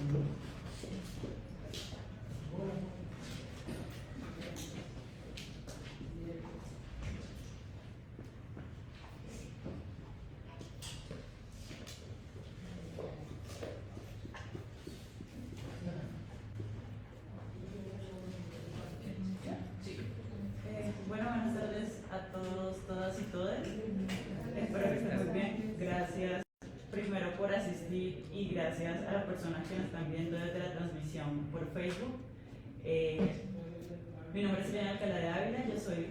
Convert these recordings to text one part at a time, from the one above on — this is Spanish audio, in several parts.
Bueno, buenas tardes a todos, todas y todas. Espero que estén muy bien. Gracias primero por asistir y gracias a las personas que nos están viendo desde la transmisión por Facebook. Mi nombre es Elena Alcalá de Ávila, yo soy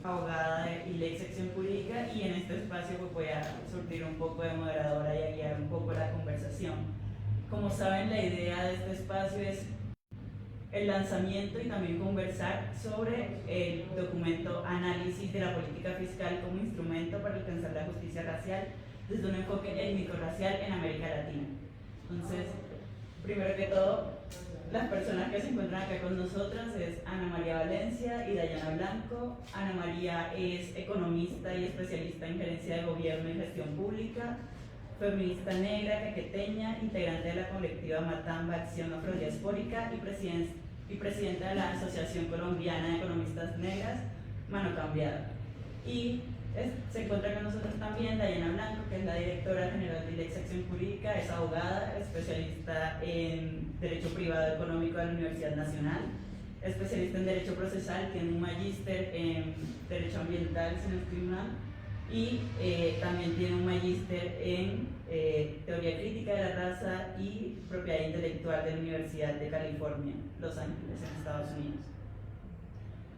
abogada y ley sección jurídica y en este espacio pues voy a surtir un poco de moderadora y a guiar un poco la conversación. Como saben, la idea de este espacio es el lanzamiento y también conversar sobre el documento Análisis de la política fiscal como instrumento para alcanzar la justicia racial desde un enfoque étnico-racial en América Latina. Entonces, primero que todo, las personas que se encuentran acá con nosotras es Ana María Valencia y Dayana Blanco. Ana María es economista y especialista en gerencia de gobierno y gestión pública, feminista negra, caqueteña, integrante de la colectiva Matamba Acción Afrodiaspórica y presidenta de la Asociación Colombiana de Economistas Negras, Mano Cambiada. Y se encuentra con nosotros también Dayana Blanco, que es la directora general de Ley Sección Jurídica, es abogada, especialista en Derecho Privado Económico de la Universidad Nacional, especialista en Derecho Procesal, tiene un magíster en Derecho Ambiental, si no estoy mal, y también tiene un magíster en Teoría Crítica de la Raza y Propiedad Intelectual de la Universidad de California, Los Ángeles, en Estados Unidos.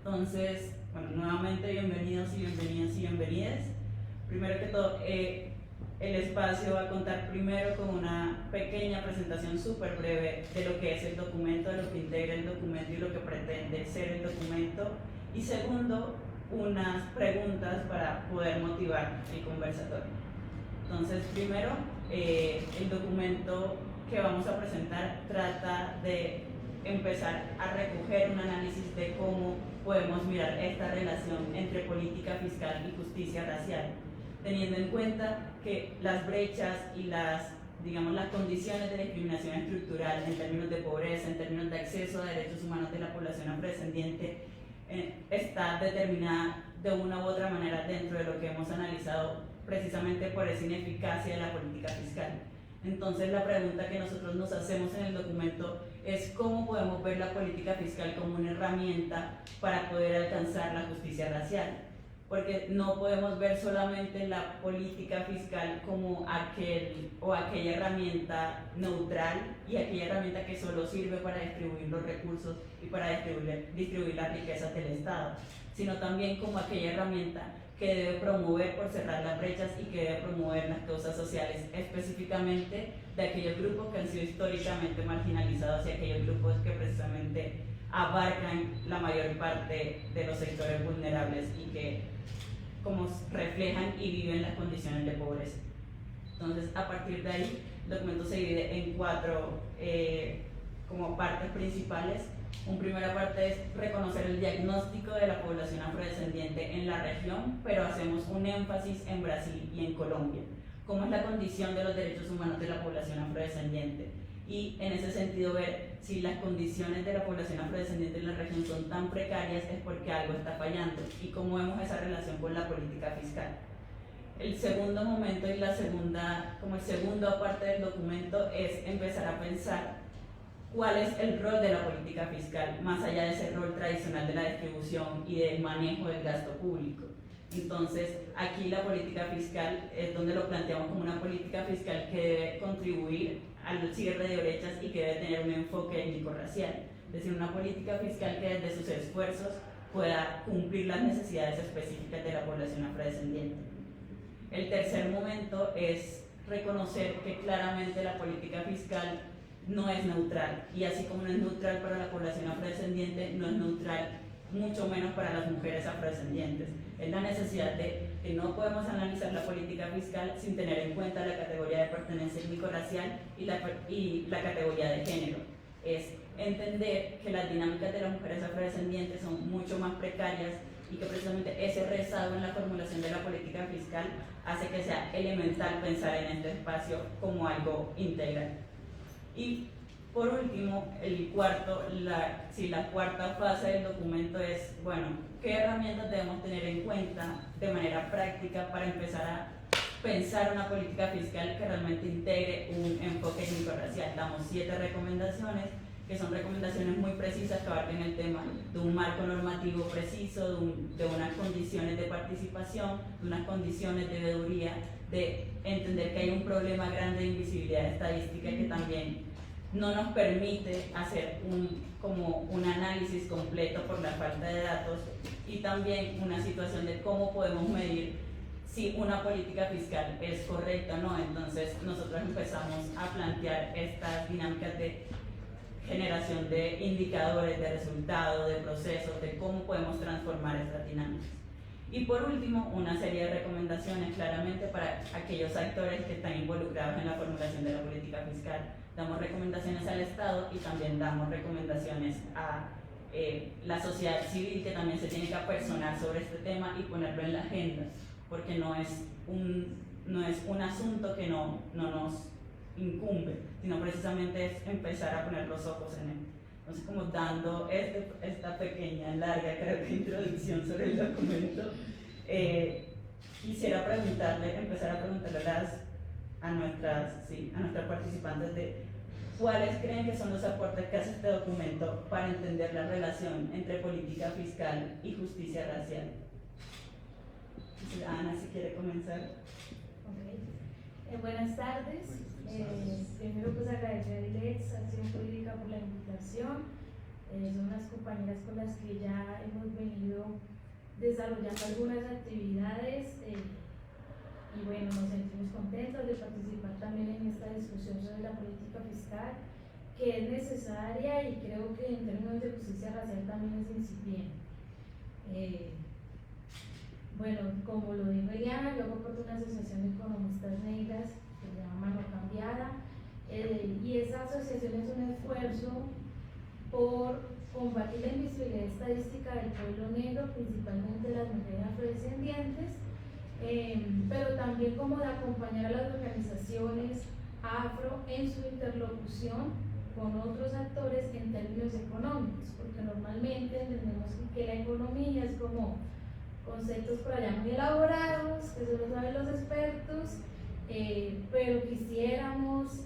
Entonces, bueno, nuevamente bienvenidos y bienvenidas y bienvenidas. Primero que todo, el espacio va a contar primero con una pequeña presentación súper breve de lo que es el documento, de lo que integra el documento y lo que pretende ser el documento. Y segundo, unas preguntas para poder motivar el conversatorio. Entonces, primero, el documento que vamos a presentar trata de empezar a recoger un análisis de cómo podemos mirar esta relación entre política fiscal y justicia racial, teniendo en cuenta que las brechas y las condiciones de discriminación estructural en términos de pobreza, en términos de acceso a derechos humanos de la población afrodescendiente, está determinada de una u otra manera dentro de lo que hemos analizado precisamente por esa ineficacia de la política fiscal. Entonces la pregunta que nosotros nos hacemos en el documento es cómo podemos ver la política fiscal como una herramienta para poder alcanzar la justicia racial, porque no podemos ver solamente la política fiscal como aquella herramienta neutral y aquella herramienta que solo sirve para distribuir los recursos y para distribuir las riquezas del Estado, sino también como aquella herramienta que debe promover por cerrar las brechas y que debe promover las causas sociales, específicamente de aquellos grupos que han sido históricamente marginalizados y aquellos grupos que precisamente abarcan la mayor parte de los sectores vulnerables y que como reflejan y viven las condiciones de pobreza. Entonces, a partir de ahí, el documento se divide en cuatro como partes principales. Una primera parte es reconocer el diagnóstico de la población afrodescendiente en la región, pero hacemos un énfasis en Brasil y en Colombia. ¿Cómo es la condición de los derechos humanos de la población afrodescendiente? Y en ese sentido ver si las condiciones de la población afrodescendiente en la región son tan precarias es porque algo está fallando y cómo vemos esa relación con la política fiscal. El segundo momento y el segundo parte del documento es empezar a pensar cuál es el rol de la política fiscal, más allá de ese rol tradicional de la distribución y del manejo del gasto público. Entonces, aquí la política fiscal es donde lo planteamos como una política fiscal que debe contribuir al cierre de brechas y que debe tener un enfoque étnico-racial, es decir, una política fiscal que desde sus esfuerzos pueda cumplir las necesidades específicas de la población afrodescendiente. El tercer momento es reconocer que claramente la política fiscal no es neutral, y así como no es neutral para la población afrodescendiente, no es neutral mucho menos para las mujeres afrodescendientes. Es la necesidad de que no podemos analizar la política fiscal sin tener en cuenta la categoría de pertenencia étnico-racial y la categoría de género. Es entender que las dinámicas de las mujeres afrodescendientes son mucho más precarias y que precisamente ese rezago en la formulación de la política fiscal hace que sea elemental pensar en este espacio como algo integral. Y Por último, la cuarta fase del documento es, bueno, ¿qué herramientas debemos tener en cuenta de manera práctica para empezar a pensar una política fiscal que realmente integre un enfoque étnico-racial? Damos 7 recomendaciones, que son recomendaciones muy precisas que abarcan el tema de un marco normativo preciso, de unas condiciones de participación, de unas condiciones de veeduría, de entender que hay un problema grande de invisibilidad estadística que también no nos permite hacer un análisis completo por la falta de datos, y también una situación de cómo podemos medir si una política fiscal es correcta o no. Entonces nosotros empezamos a plantear estas dinámicas de generación de indicadores, de resultados, de procesos, de cómo podemos transformar estas dinámicas. Y por último, una serie de recomendaciones claramente para aquellos actores que están involucrados en la formulación de la política fiscal. Damos recomendaciones al Estado y también damos recomendaciones a la sociedad civil, que también se tiene que apersonar sobre este tema y ponerlo en la agenda, porque no es un asunto que no nos incumbe, sino precisamente es empezar a poner los ojos en él. Entonces, como dando esta pequeña, larga, creo que introducción sobre el documento, quisiera empezar a preguntarle a nuestras participantes de cuáles creen que son los aportes que hace este documento para entender la relación entre política fiscal y justicia racial. Ana, si quiere comenzar. Okay. Buenas tardes. Primero pues agradecerles a Acción Política por la invitación. Son unas compañeras con las que ya hemos venido desarrollando algunas actividades y bueno, nos sentimos contentos de participar también en esta discusión sobre la política fiscal, que es necesaria y creo que en términos de justicia racial también es incipiente. Bueno, como lo dijo Eliana, yo hago parte de una asociación de economistas negras que se llama Mano Cambiada, y esa asociación es un esfuerzo por combatir la invisibilidad estadística del pueblo negro, principalmente las mujeres afrodescendientes, pero también como de acompañar a las organizaciones afro en su interlocución con otros actores en términos económicos, porque normalmente entendemos que la economía es como conceptos por allá muy elaborados, que solo saben los expertos, pero quisiéramos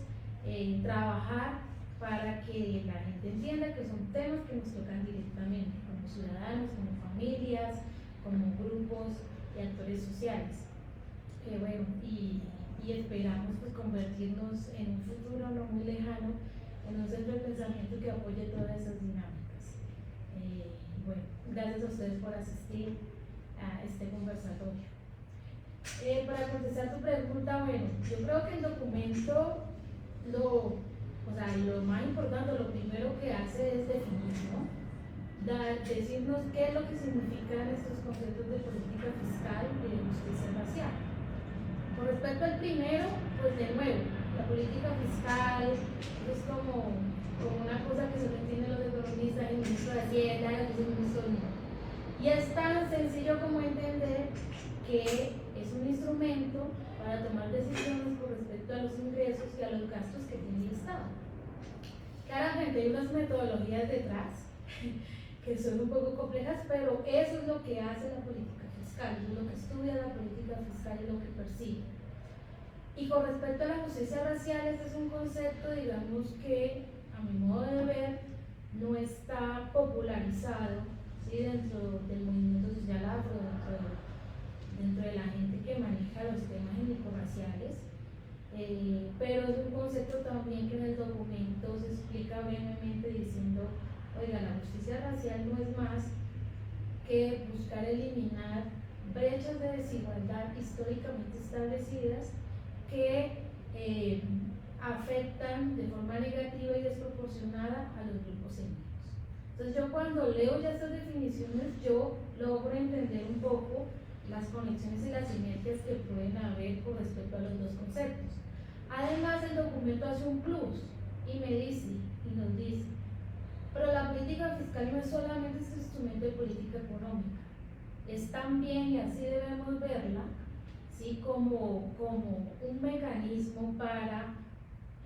trabajar para que la gente entienda que son temas que nos tocan directamente, como ciudadanos, como familias, como grupos y actores sociales. Bueno, y esperamos pues convertirnos en un futuro no muy lejano en un centro de pensamiento que apoye todas esas dinámicas. Bueno, gracias a ustedes por asistir a este conversatorio. Para contestar tu pregunta, bueno, yo creo que el documento lo más importante, lo primero que hace es definir, ¿no? Decirnos qué es lo que significan estos conceptos de política fiscal y de justicia racial. Con respecto al primero, pues de nuevo, la política fiscal es como una cosa que solo entienden los economistas, el ministro de Hacienda, el ministro de Dinero. Y es tan sencillo como entender que es un instrumento para tomar decisiones con respecto a los ingresos y a los gastos que tiene el Estado. Claramente hay unas metodologías detrás que son un poco complejas, pero eso es lo que hace la política fiscal, es lo que estudia la política fiscal y lo que persigue. Y con respecto a la justicia racial, este es un concepto, digamos, que a mi modo de ver no está popularizado, ¿sí?, dentro del movimiento social afro, dentro de la gente que maneja los temas étnico-raciales, pero es un concepto también que en el documento se explica brevemente diciendo, oiga, la justicia racial no es más que buscar eliminar brechas de desigualdad históricamente establecidas que afectan de forma negativa y desproporcionada a los grupos étnicos. Entonces yo cuando leo ya estas definiciones, yo logro entender un poco las conexiones y las sinergias que pueden haber con respecto a los dos conceptos. Además, el documento hace un plus y nos dice, pero la política fiscal no es solamente este instrumento de política económica, es también, y así debemos verla, ¿sí?, como un mecanismo para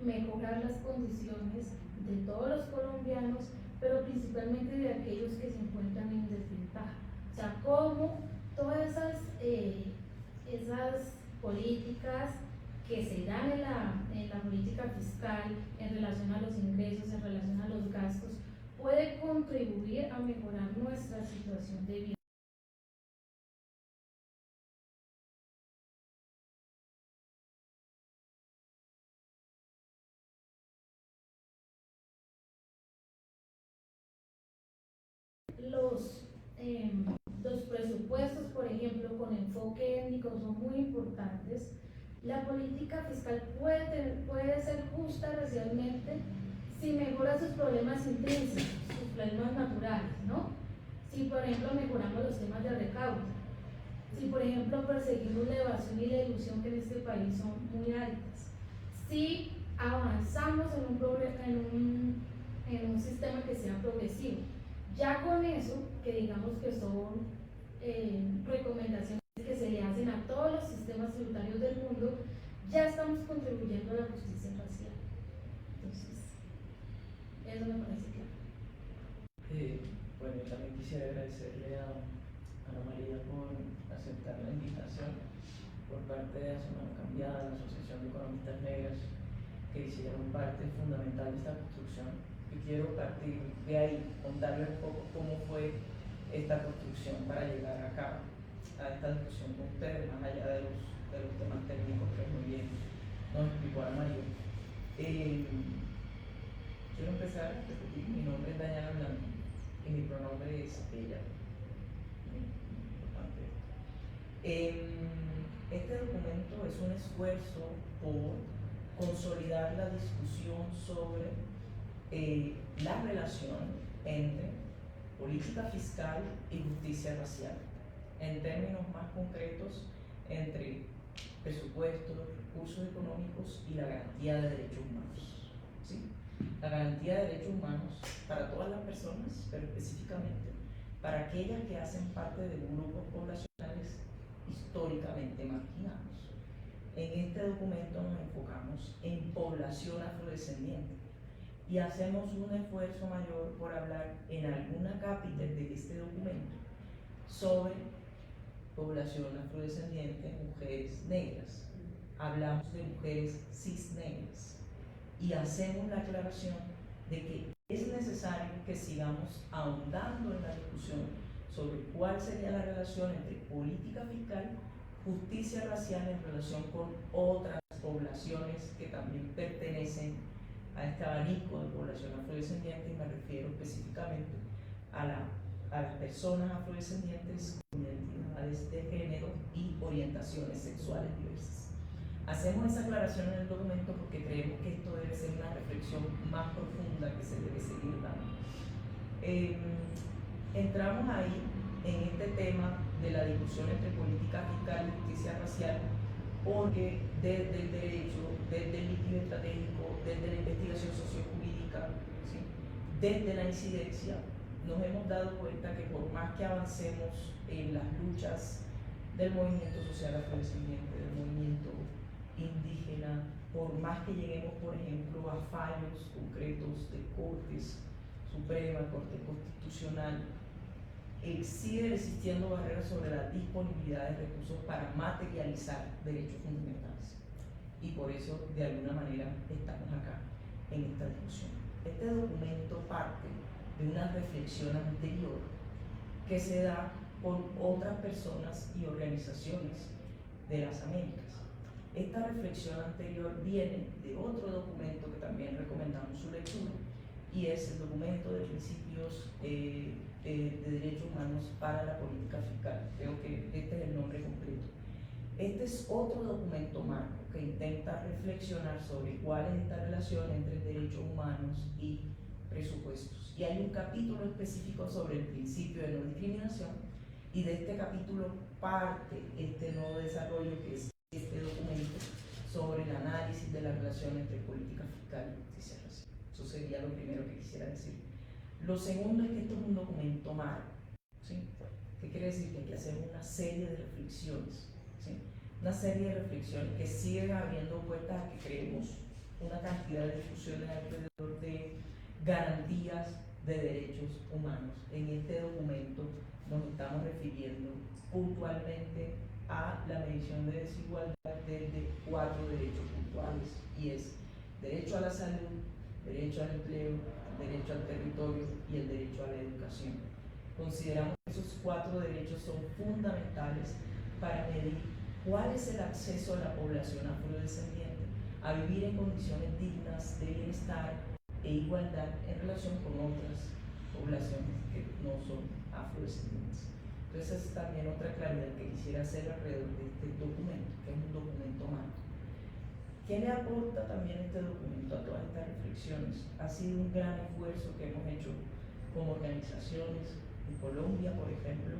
mejorar las condiciones de todos los colombianos, pero principalmente de aquellos que se encuentran en desventaja. O sea, cómo todas esas políticas que se dan en la política fiscal en relación a los ingresos, en relación a los gastos, puede contribuir a mejorar nuestra situación de vida. Los, los presupuestos, por ejemplo, con enfoque étnico son muy importantes. La política fiscal puede ser justa racialmente si mejora sus problemas intrínsecos, sus problemas naturales, ¿no? Si, por ejemplo, mejoramos los temas de recaudo, si, por ejemplo, perseguimos la evasión y la ilusión que en este país son muy altas, si avanzamos en un sistema que sea progresivo. Ya con eso, que digamos que son recomendaciones que se le hacen a todos los sistemas tributarios del mundo, ya estamos contribuyendo a la justicia racial. Entonces, eso me parece claro. Bueno, yo también quisiera agradecerle a Ana María por aceptar la invitación por parte de la Semana Cambiada, la Asociación de Economistas Negras, que hicieron parte fundamental de esta construcción. Y quiero partir de ahí, contarles un poco cómo fue esta construcción para llegar acá a esta discusión con ustedes, más allá de los temas técnicos que muy bien nos explicó Ana María. Quiero empezar a repetir, mi nombre es Daniela Blanco y mi pronombre es ella. Muy importante. Este documento es un esfuerzo por consolidar la discusión sobre la relación entre política fiscal y justicia racial, en términos más concretos, entre presupuestos, recursos económicos y la garantía de derechos humanos. ¿Sí? La garantía de derechos humanos para todas las personas, pero específicamente para aquellas que hacen parte de grupos poblacionales históricamente marginados. En este documento nos enfocamos en población afrodescendiente y hacemos un esfuerzo mayor por hablar en alguna capitel de este documento sobre población afrodescendiente, mujeres negras. Hablamos de mujeres cisnegras y hacemos la aclaración de que es necesario que sigamos ahondando en la discusión sobre cuál sería la relación entre política fiscal, justicia racial en relación con otras poblaciones que también pertenecen a este abanico de población afrodescendiente, y me refiero específicamente a las personas afrodescendientes con identidades de género y orientaciones sexuales diversas. Hacemos esa aclaración en el documento porque creemos que esto debe ser una reflexión más profunda que se debe seguir dando. Entramos ahí en este tema de la discusión entre política fiscal y justicia racial porque desde el derecho, desde el litigio estratégico, desde la investigación sociojurídica, ¿sí?, desde la incidencia, nos hemos dado cuenta que por más que avancemos en las luchas del movimiento social afrodescendiente, del movimiento indígena, por más que lleguemos, por ejemplo, a fallos concretos de Cortes Suprema, Corte Constitucional, sigue existiendo barreras sobre la disponibilidad de recursos para materializar derechos fundamentales. Y por eso, de alguna manera, estamos acá en esta discusión. Este documento parte de una reflexión anterior que se da por otras personas y organizaciones de las Américas. Esta reflexión anterior viene de otro documento que también recomendamos su lectura, y es el documento de principios de derechos humanos para la política fiscal. Creo que este es el nombre completo. Este es otro documento marco que intenta reflexionar sobre cuál es esta relación entre derechos humanos y presupuestos. Y hay un capítulo específico sobre el principio de no discriminación, y de este capítulo parte este nuevo desarrollo que es este documento sobre el análisis de la relación entre política fiscal y justicia racial. Eso sería lo primero que quisiera decir. Lo segundo es que esto es un documento marco, ¿sí? ¿Qué quiere decir? Que hay que hacer una serie de reflexiones, ¿sí? Una serie de reflexiones que siguen abriendo puertas a que creemos una cantidad de discusiones alrededor de garantías de derechos humanos. En este documento nos estamos refiriendo puntualmente a la medición de desigualdad desde 4 derechos puntuales, y es derecho a la salud, derecho al empleo, derecho al territorio y el derecho a la educación. Consideramos que esos 4 derechos son fundamentales para medir cuál es el acceso a la población afrodescendiente a vivir en condiciones dignas de bienestar e igualdad en relación con otras poblaciones que no son afrodescendientes. Entonces, es también otra claridad que quisiera hacer alrededor de este documento, que es un documento marco. ¿Qué le aporta también este documento a todas estas reflexiones? Ha sido un gran esfuerzo que hemos hecho como organizaciones. En Colombia, por ejemplo,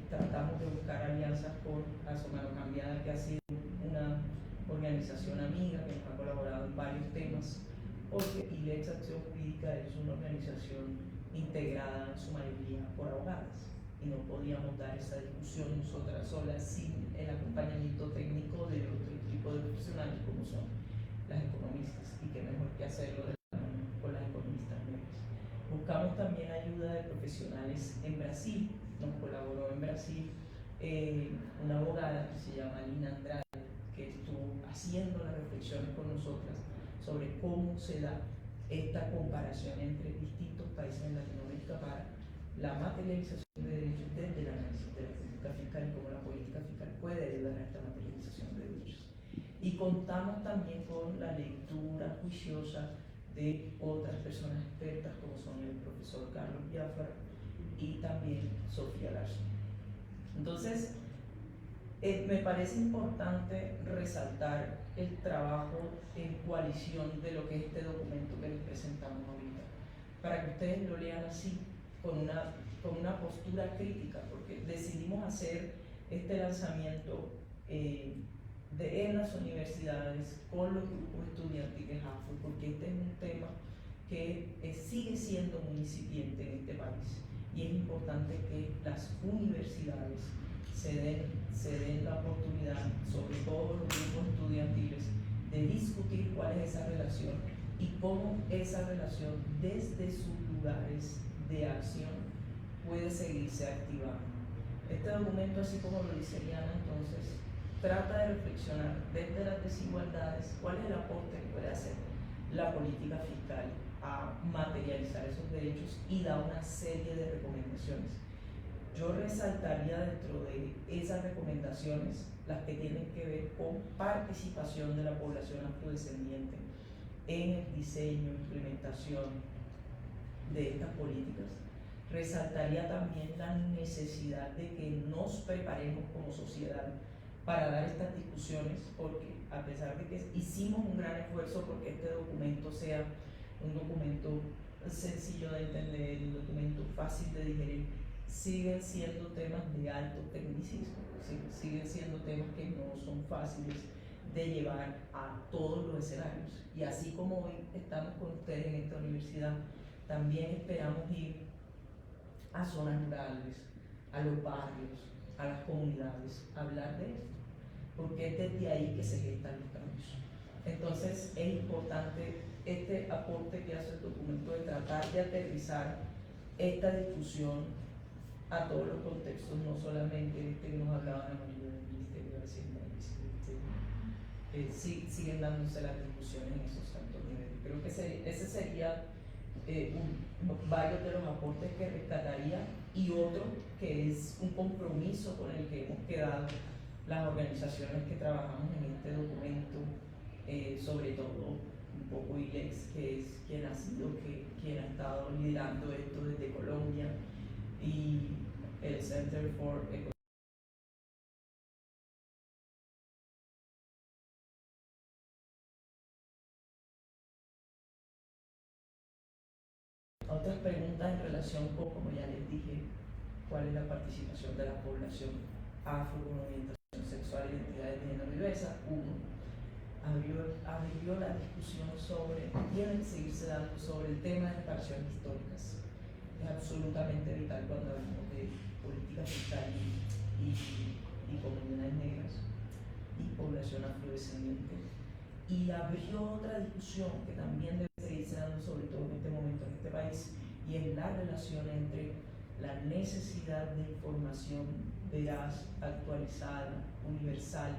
tratamos de buscar alianzas con Asomano Cambiada, que ha sido una organización amiga que nos ha colaborado en varios temas, porque ILEX Acción Jurídica es una organización integrada en su mayoría por abogadas, y no podíamos dar esa discusión nosotras solas sin el acompañamiento técnico de otro tipo de profesionales como son las economistas, y qué mejor que hacerlo con las economistas negras. Buscamos también ayuda de profesionales en Brasil. Nos colaboró en Brasil una abogada que se llama Lina Andrade, que estuvo haciendo las reflexiones con nosotras sobre cómo se da esta comparación entre distintos países en Latinoamérica para la materialización de derechos desde el análisis de la política fiscal, y cómo la política fiscal puede ayudar a esta materialización de derechos. Y contamos también con la lectura juiciosa de otras personas expertas, como son el profesor Carlos Biafara y también Sofía Garzón. Entonces, me parece importante resaltar el trabajo en coalición de lo que es este documento que les presentamos ahorita, para que ustedes lo lean así, con una postura crítica, porque decidimos hacer este lanzamiento en las universidades con los grupos estudiantiles afro, porque este es un tema que sigue siendo muy incipiente en este país, y es importante que las universidades se den la oportunidad, sobre todo los grupos estudiantiles, de discutir cuál es esa relación y cómo esa relación desde sus lugares de acción puede seguirse activando. Este documento, así como lo dice Liana, entonces, trata de reflexionar desde las desigualdades cuál es el aporte que puede hacer la política fiscal a materializar esos derechos, y da una serie de recomendaciones. Yo resaltaría dentro de esas recomendaciones las que tienen que ver con participación de la población afrodescendiente en el diseño, implementación de estas políticas. Resaltaría también la necesidad de que nos preparemos como sociedad para dar estas discusiones, porque a pesar de que hicimos un gran esfuerzo porque este documento sea un documento sencillo de entender, un documento fácil de digerir, siguen siendo temas de alto tecnicismo, siguen siendo temas que no son fáciles de llevar a todos los escenarios. Y así como hoy estamos con ustedes en esta universidad, también esperamos ir a zonas rurales, a los barrios, a las comunidades, a hablar de esto, porque es desde ahí que se gestan los cambios. Entonces es importante este aporte que hace el documento de tratar de aterrizar esta discusión a todos los contextos, no solamente este que nos hablaba la mayoría del Ministerio de Hacienda y siguen dándose las discusiones en esos tantos niveles. Creo que ese sería varios de los aportes que rescataría, y otro que es un compromiso con el que hemos quedado las organizaciones que trabajamos en este documento, sobre todo un poco ILEX, que es quien ha estado liderando esto desde Colombia, y el Center for Economic. Otras preguntas en relación con, como ya les dije, cuál es la participación de la población afro con orientación sexual y identidades de género diversa. Uno, abrió la discusión sobre, tiene que seguirse dando sobre el tema de reparaciones históricas. Es absolutamente vital cuando hablamos de política fiscal y comunidades negras y población afrodescendiente. y abrió otra discusión que también debe seguirse dando, sobre todo en este momento en este país, y es la relación entre la necesidad de información veraz, actualizada, universal,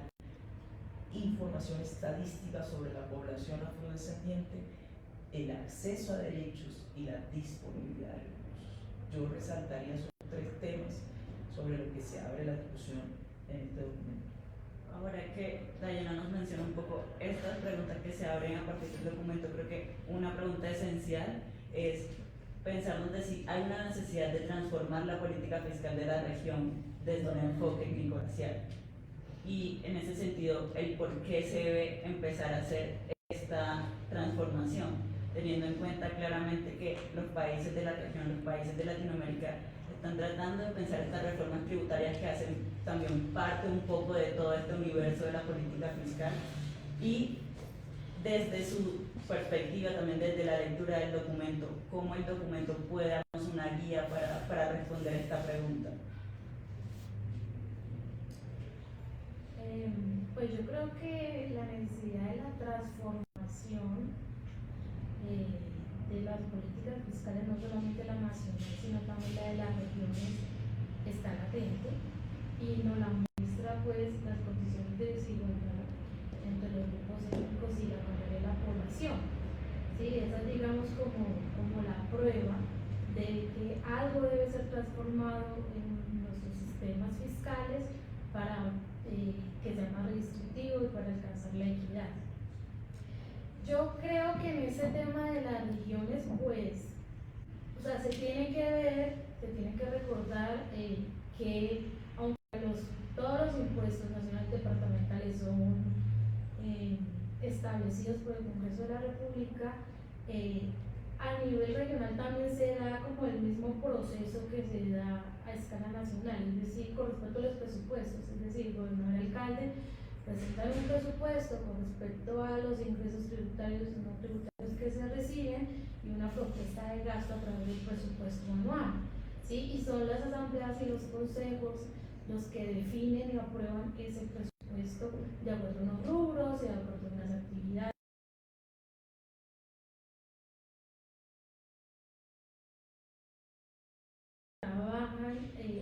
información estadística sobre la población afrodescendiente, el acceso a derechos y la disponibilidad de recursos. Yo resaltaría esos tres temas sobre los que se abre la discusión en este documento. Ahora que Dayana nos menciona un poco estas preguntas que se abren a partir del documento, creo que una pregunta esencial es pensarnos de si hay una necesidad de transformar la política fiscal de la región desde un enfoque étnico-racial. Y en ese sentido, el por qué se debe empezar a hacer esta transformación, teniendo en cuenta claramente que los países de la región, los países de Latinoamérica, están tratando de pensar estas reformas tributarias que hacen también parte un poco de todo este universo de la política fiscal, y desde su perspectiva, también desde la lectura del documento, cómo el documento puede darnos una guía para responder esta pregunta. Pues yo creo que la necesidad de la transformación de las políticas fiscales, no solamente la nacional, sino también la de las regiones, está latente y nos la muestra pues las condiciones de desigualdad entre los grupos étnicos y la mayoría de la población. ¿Sí? Esa es, digamos, como la prueba de que algo debe ser transformado en nuestros sistemas fiscales para que sea más redistributivo y para alcanzar la equidad. Yo creo que en ese tema de las regiones, pues, o sea, se tiene que recordar que aunque todos los impuestos nacionales departamentales son establecidos por el Congreso de la República, a nivel regional también se da como el mismo proceso que se da a escala nacional, es decir, con respecto a los presupuestos, es decir, el gobernador alcalde presenta un presupuesto con respecto a los ingresos tributarios y no tributarios que se reciben y una propuesta de gasto a través del presupuesto anual, ¿sí? Y son las asambleas y los consejos los que definen y aprueban ese presupuesto de acuerdo a unos rubros y de acuerdo a unas actividades. Trabajan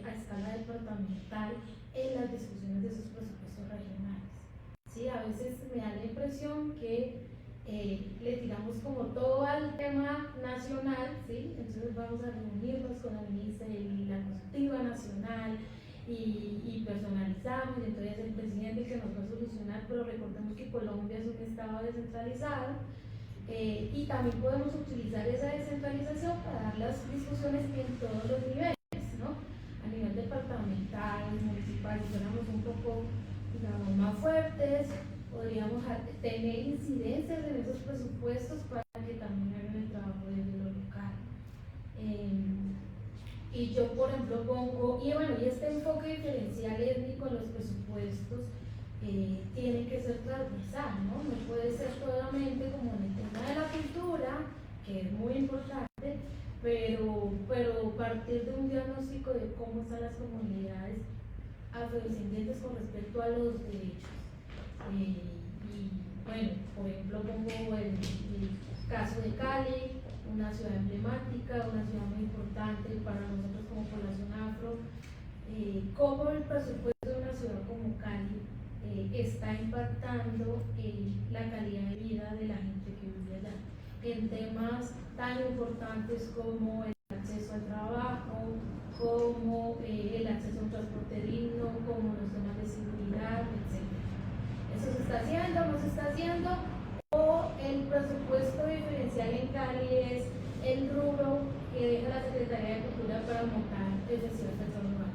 a escala departamental en las discusiones de sus presupuestos regionales. ¿Sí? A veces me da la impresión que le tiramos como todo al tema nacional, ¿sí? Entonces vamos a reunirnos con la ministra de la Consultiva Nacional y personalizamos, y entonces el presidente que nos va a solucionar, pero recordemos que Colombia es un estado descentralizado. Y también podemos utilizar esa descentralización para dar las discusiones en todos los niveles, ¿no? A nivel departamental, municipal, si fuéramos un poco, digamos, más fuertes, podríamos tener incidencias en esos presupuestos para que también hagan el trabajo desde lo local. Y yo, por ejemplo, pongo, y bueno, y este enfoque diferencial étnico en los presupuestos tiene que ser transversal, ¿no? No puede ser solamente como en el tema de la cultura, que es muy importante, pero partir de un diagnóstico de cómo están las comunidades afrodescendientes con respecto a los derechos. Y bueno, por ejemplo, pongo el caso de Cali, una ciudad emblemática, una ciudad muy importante para nosotros como población afro, cómo el presupuesto de una ciudad como Cali está impactando la calidad de vida de la gente que vive allá, en temas tan importantes como el acceso al trabajo, como el acceso a un transporte digno, como los temas de seguridad, etc. ¿Eso se está haciendo, no se está haciendo? ¿O el presupuesto diferencial en Cali es el rubro que deja la Secretaría de Cultura para montar el Festival de San Juan?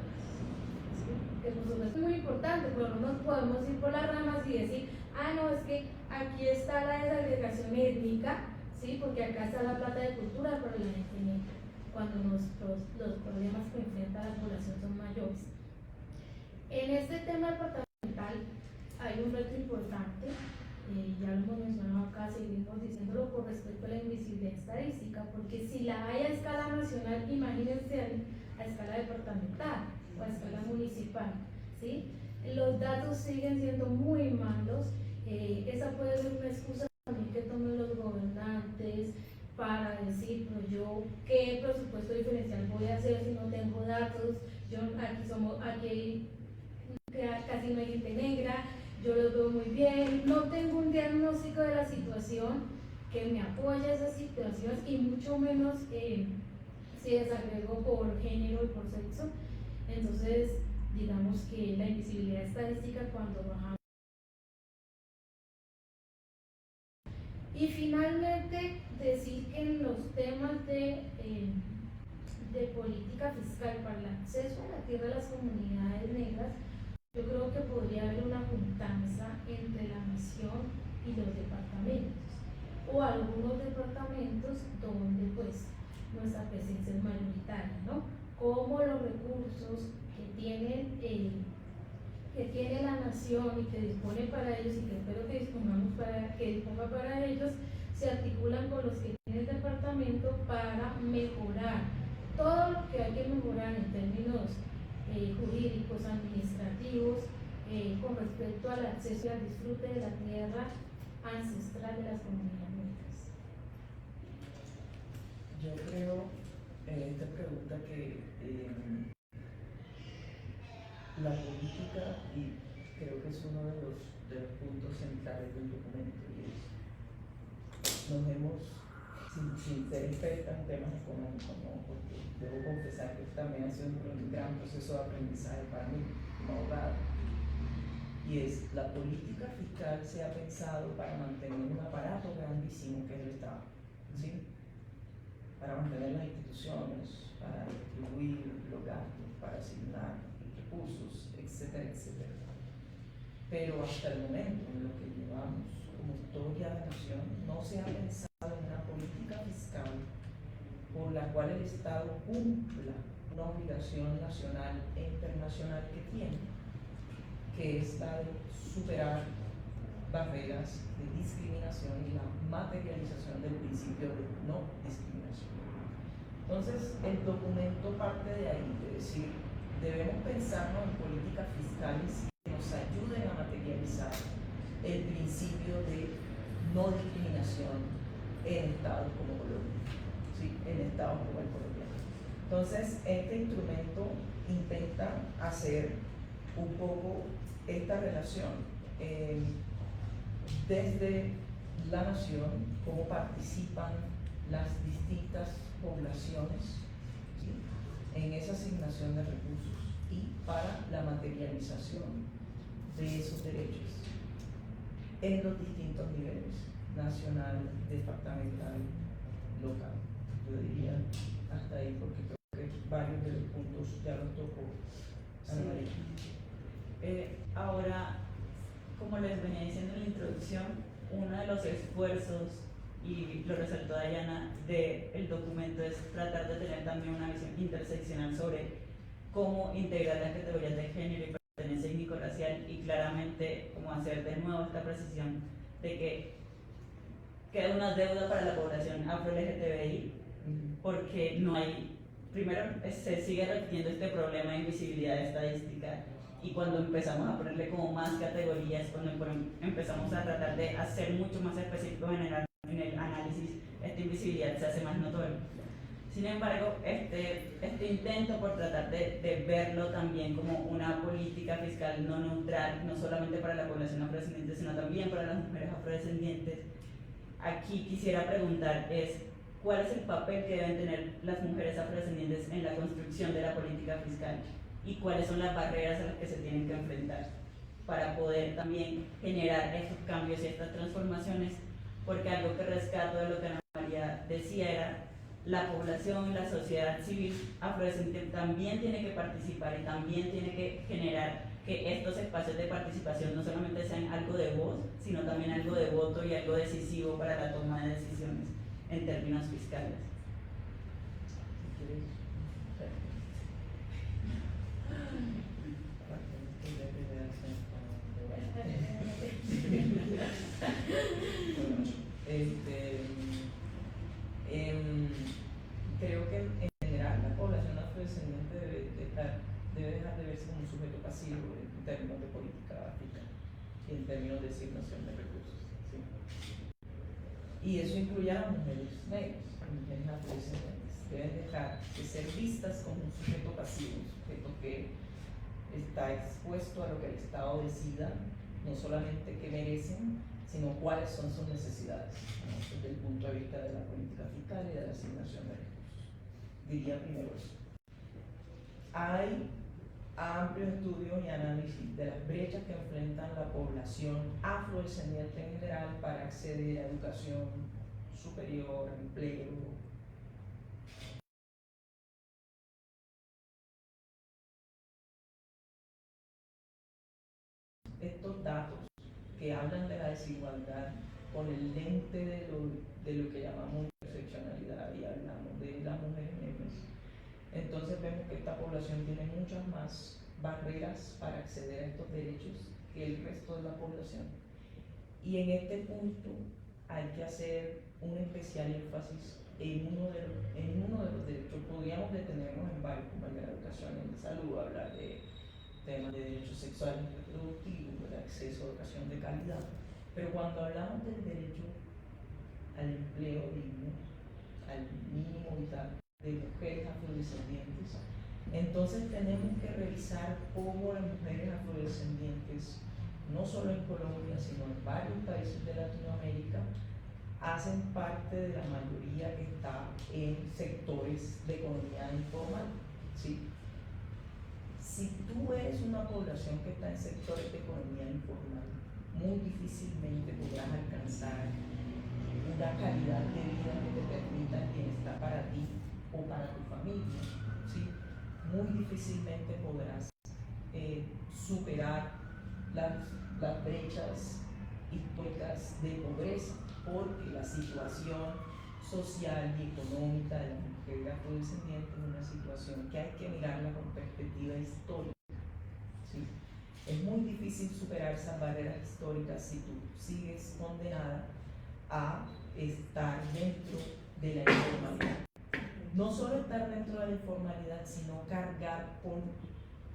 Que por supuesto es muy importante, pero no nos podemos ir por las ramas y decir, no, es que aquí está la desagregación étnica, ¿sí? Porque acá está la plata de cultura, pero la gente negra, cuando los problemas que enfrenta la población son mayores. En este tema departamental hay un reto importante, ya lo hemos mencionado acá, seguimos diciéndolo con respecto a la invisibilidad estadística, porque si la hay a escala nacional, imagínense a escala departamental o a escala municipal, ¿sí? Los datos siguen siendo muy malos esa puede ser una excusa también que tomen los gobernantes para decir, pues yo, ¿qué presupuesto diferencial voy a hacer si no tengo datos? Yo, aquí casi no hay gente negra, yo los veo muy bien, no tengo un diagnóstico de la situación que me apoye a esas situaciones y mucho menos si desagrego por género y por sexo. Entonces, digamos que la invisibilidad estadística cuando bajamos. Y finalmente, decir que en los temas de política fiscal para el acceso a la tierra de las comunidades negras, yo creo que podría haber una juntanza entre la nación y los departamentos, o algunos departamentos donde pues nuestra presencia es mayoritaria, ¿no? Como los recursos que tiene la nación y que dispone para ellos, y que espero que disponga para ellos, se articulan con los que tiene el departamento para mejorar todo lo que hay que mejorar en términos jurídicos, administrativos, con respecto al acceso y al disfrute de la tierra ancestral de las comunidades negras. Yo creo en esta pregunta que la política, y creo que es uno de los puntos centrales del documento, y es, nos hemos, sin ser experta en temas económicos, ¿no? Porque debo confesar que también ha sido un gran proceso de aprendizaje para mí como abogada, y es, la política fiscal se ha pensado para mantener un aparato grandísimo que es el Estado, ¿sí? Para mantener las instituciones, para distribuir los gastos, para asignar recursos, etcétera, etcétera. Pero hasta el momento, en lo que llevamos como historia de la nación, no se ha pensado en una política fiscal por la cual el Estado cumpla una obligación nacional e internacional que tiene, que es la de superar barreras de discriminación y la materialización del principio de no discriminación. Entonces, el documento parte de ahí, de decir, debemos pensarnos en políticas fiscales que nos ayuden a materializar el principio de no discriminación en estados como Colombia, ¿sí? En estados como el colombiano. Entonces, este instrumento intenta hacer un poco esta relación desde la nación, cómo participan las distintas poblaciones, ¿sí? En esa asignación de recursos y para la materialización de esos derechos en los distintos niveles, nacional, departamental, local. Yo diría hasta ahí, porque creo que varios de los puntos ya los tocó Ana María. Ahora, como les venía diciendo en la introducción, uno de los esfuerzos, y lo resaltó Dayana, del documento es tratar de tener también una visión interseccional sobre cómo integrar las categorías de género y pertenencia étnico-racial, y claramente cómo hacer de nuevo esta precisión de que queda una deuda para la población afro-LGTBI, porque no hay, primero se sigue repitiendo este problema de invisibilidad estadística, y cuando empezamos a ponerle como más categorías, cuando empezamos a tratar de hacer mucho más específico en el análisis, esta invisibilidad se hace más notoria. Sin embargo, este intento por tratar de verlo también como una política fiscal no neutral, no solamente para la población afrodescendiente, sino también para las mujeres afrodescendientes, aquí quisiera preguntar ¿cuál es el papel que deben tener las mujeres afrodescendientes en la construcción de la política fiscal? ¿Y cuáles son las barreras a las que se tienen que enfrentar para poder también generar estos cambios y estas transformaciones? Porque algo que rescato de lo que Ana María decía era la población, la sociedad civil afrodescendiente también tiene que participar y también tiene que generar que estos espacios de participación no solamente sean algo de voz, sino también algo de voto y algo decisivo para la toma de decisiones en términos fiscales. Creo que en general la población afrodescendiente debe dejar de verse como un sujeto pasivo en términos de política fiscal y en términos de asignación de recursos. Y eso incluye a las mujeres negras, mujeres afrodescendientes. Deben dejar de ser vistas como un sujeto pasivo, un sujeto que está expuesto a lo que el Estado decida, no solamente qué merecen, sino cuáles son sus necesidades, ¿no? Desde el punto de vista de la política fiscal y de la asignación de recursos. Diría primero eso. Hay amplios estudios y análisis de las brechas que enfrentan la población afrodescendiente en general para acceder a educación superior, empleo. Estos datos que hablan de la desigualdad con el lente de lo que llamamos interseccionalidad y hablamos de las mujeres negras, entonces vemos que esta población tiene muchas más barreras para acceder a estos derechos que el resto de la población. Y en este punto hay que hacer un especial énfasis en uno de los derechos. Podríamos detenernos en varios, como el de la educación y el de salud, hablar de temas de derechos sexuales y reproductivos, de acceso a educación de calidad. Pero cuando hablamos del derecho al empleo digno, al mínimo vital de mujeres afrodescendientes, entonces tenemos que revisar cómo las mujeres afrodescendientes, no solo en Colombia, sino en varios países de Latinoamérica, hacen parte de la mayoría que está en sectores de economía informal, ¿sí? Si tú eres una población que está en sectores de economía informal, muy difícilmente podrás alcanzar una calidad de vida que te permita el bienestar para ti o para tu familia, ¿sí? Muy difícilmente podrás superar las brechas históricas de pobreza, porque la situación social y económica de la mujer afrodescendiente es una situación que hay que mirarla con perspectiva histórica, ¿sí? Es muy difícil superar esas barreras históricas si tú sigues condenada a estar dentro de la informalidad. No solo estar dentro de la informalidad, sino cargar con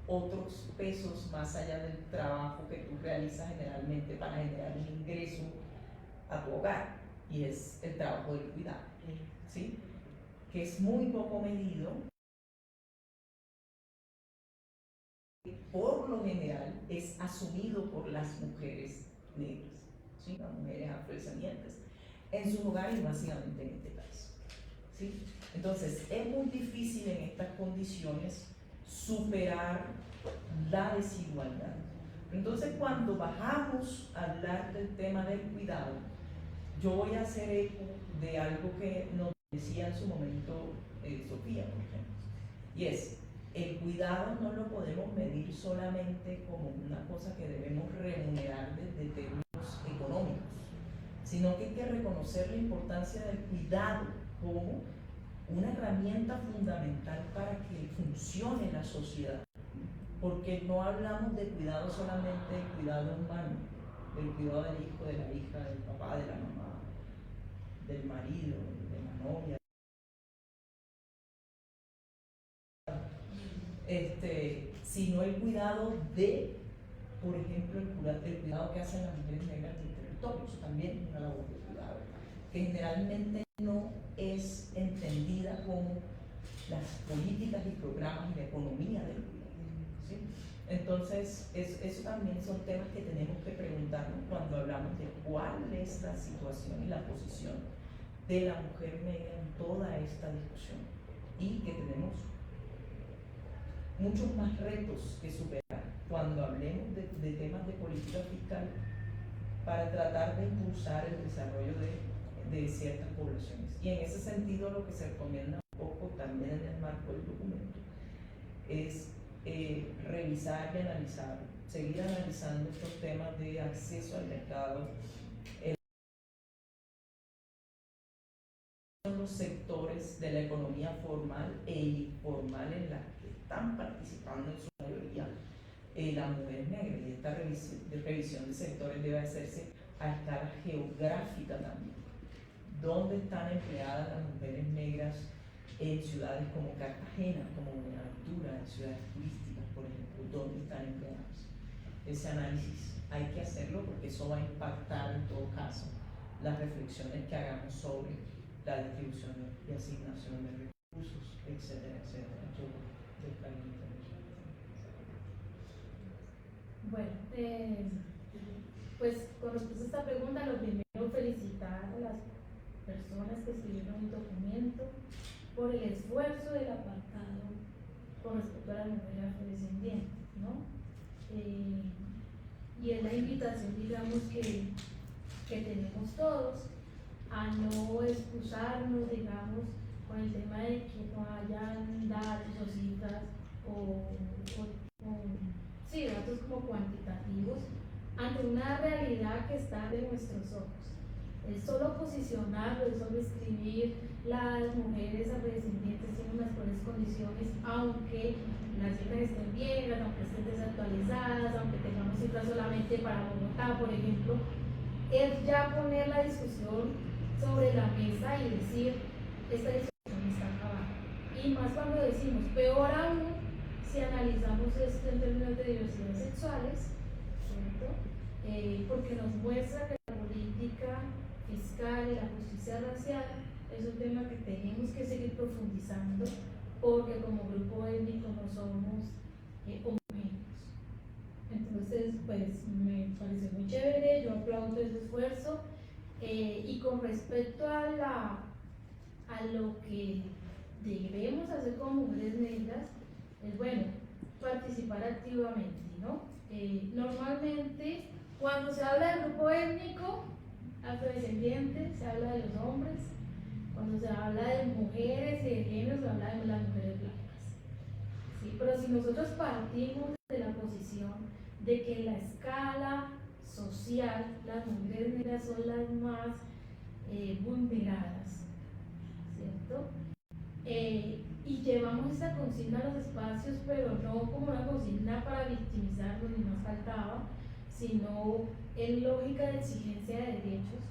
otros pesos más allá del trabajo que tú realizas generalmente para generar un ingreso a tu hogar, y es el trabajo del cuidado, ¿sí? Que es muy poco medido. Por lo general es asumido por las mujeres negras, ¿sí? Las mujeres afrodescendientes en sus hogares, básicamente en este caso, ¿sí? Entonces es muy difícil en estas condiciones superar la desigualdad. Entonces cuando bajamos a hablar del tema del cuidado, yo voy a hacer eco de algo que nos decía en su momento Sofía, por ejemplo, y es: el cuidado no lo podemos medir solamente como una cosa que debemos remunerar desde términos económicos, sino que hay que reconocer la importancia del cuidado como una herramienta fundamental para que funcione la sociedad. Porque no hablamos de cuidado solamente del cuidado humano, del cuidado del hijo, de la hija, del papá, de la mamá, del marido, de la novia, sino el cuidado de, por ejemplo, el cuidado que hacen las mujeres negras del territorio. Eso también es una labor de cuidado, que generalmente no es entendida como las políticas y programas y la economía del cuidado, ¿sí? Entonces, eso también son temas que tenemos que preguntarnos cuando hablamos de cuál es la situación y la posición de la mujer negra en toda esta discusión, y que tenemos muchos más retos que superar cuando hablemos de temas de política fiscal para tratar de impulsar el desarrollo de ciertas poblaciones. Y en ese sentido, lo que se recomienda un poco también en el marco del documento es revisar y analizar, seguir analizando estos temas de acceso al mercado, los sectores de la economía formal e informal en la que están participando en su mayoría las mujeres negras, y esta revisión de sectores debe hacerse a escala geográfica también. ¿Dónde están empleadas las mujeres negras en ciudades como Cartagena, como Buenaventura, en ciudades turísticas, por ejemplo? ¿Dónde están empleadas? Ese análisis hay que hacerlo porque eso va a impactar en todo caso las reflexiones que hagamos sobre la distribución y asignación de recursos, etcétera, etcétera, todo del plan internacional. Bueno, pues con respecto a esta pregunta, lo primero felicitar a las personas que escribieron el documento por el esfuerzo del apartado con respecto a las mujeres afrodescendientes, ¿no? Y es la invitación, digamos, que tenemos todos a no excusarnos, digamos, con el tema de que no hayan datos o cifras sí, datos como cuantitativos ante una realidad que está de nuestros ojos. El solo posicionarlo, el solo escribir las mujeres afrodescendientes tienen unas peores condiciones, aunque las cifras estén bien, aunque estén desactualizadas, aunque tengamos cifras solamente para Bogotá, por ejemplo, es ya poner la discusión sobre la mesa y decir, esta discusión está acabada. Y más cuando decimos, peor aún, si analizamos esto en términos de diversidades sexuales, ¿cierto? Porque nos muestra que la política fiscal y la justicia racial es un tema que tenemos que seguir profundizando, porque como grupo étnico no somos homogéneos. Entonces, pues me parece muy chévere, yo aplaudo ese esfuerzo. Y con respecto a lo que debemos hacer como mujeres negras, es bueno participar activamente, ¿no? Normalmente, cuando se habla del grupo étnico afrodescendiente, se habla de los hombres. Cuando se habla de mujeres y de género, se habla de las mujeres blancas, ¿sí? Pero si nosotros partimos de la posición de que en la escala social las mujeres negras son las más vulneradas, ¿cierto? Y llevamos esta consigna a los espacios, pero no como una consigna para victimizarnos, ni más faltaba, sino en lógica de exigencia de derechos,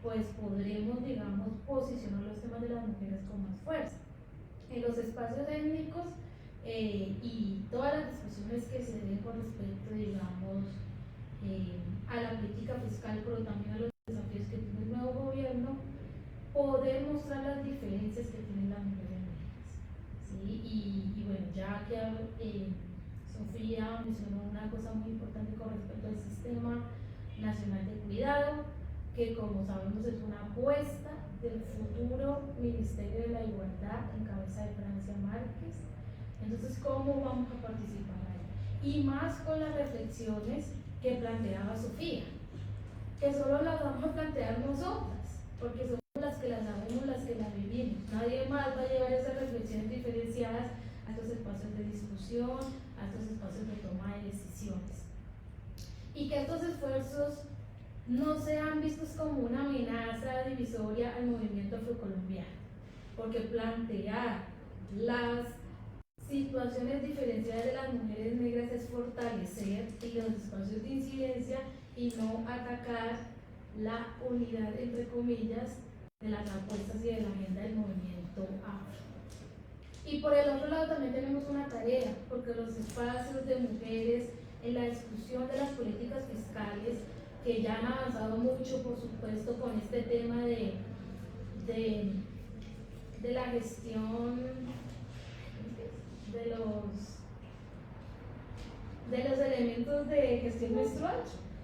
pues podremos, digamos, posicionar los temas de las mujeres con más fuerza. En los espacios étnicos y todas las discusiones que se den con respecto, digamos, a la política fiscal, pero también a los desafíos que tiene el nuevo gobierno, poder mostrar las diferencias que tienen las mujeres negras, ¿sí? Y bueno, ya que Sofía mencionó una cosa muy importante con respecto al Sistema Nacional de Cuidado, que como sabemos es una apuesta del futuro Ministerio de la Igualdad en cabeza de Francia Márquez. Entonces, ¿cómo vamos a participar ahí? Y más con las reflexiones que planteaba Sofía, que solo las vamos a plantear nosotras, porque somos las que las sabemos, las que las vivimos. Nadie más va a llevar esas reflexiones diferenciadas a estos espacios de discusión, a estos espacios de toma de decisiones. Y que estos esfuerzos no sean vistos como una amenaza divisoria al movimiento afrocolombiano, porque plantear las situaciones diferenciadas de las mujeres negras es fortalecer los espacios de incidencia y no atacar la unidad, entre comillas, de las apuestas y de la agenda del movimiento afro. Y por el otro lado también tenemos una tarea, porque los espacios de mujeres en la discusión de las políticas fiscales, que ya han avanzado mucho, por supuesto, con este tema de la gestión de los elementos de gestión menstrual,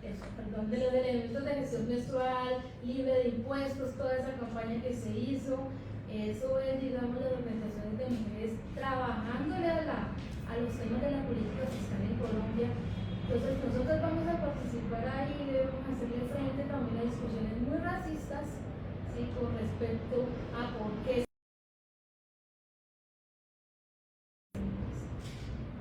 de los elementos de gestión menstrual, libre de impuestos, toda esa campaña que se hizo, eso es, digamos, las organizaciones de mujeres trabajándole a los temas de la política fiscal en Colombia. Entonces nosotros vamos a participar ahí y debemos hacerle frente también a discusiones muy racistas, ¿sí? Con respecto a por qué.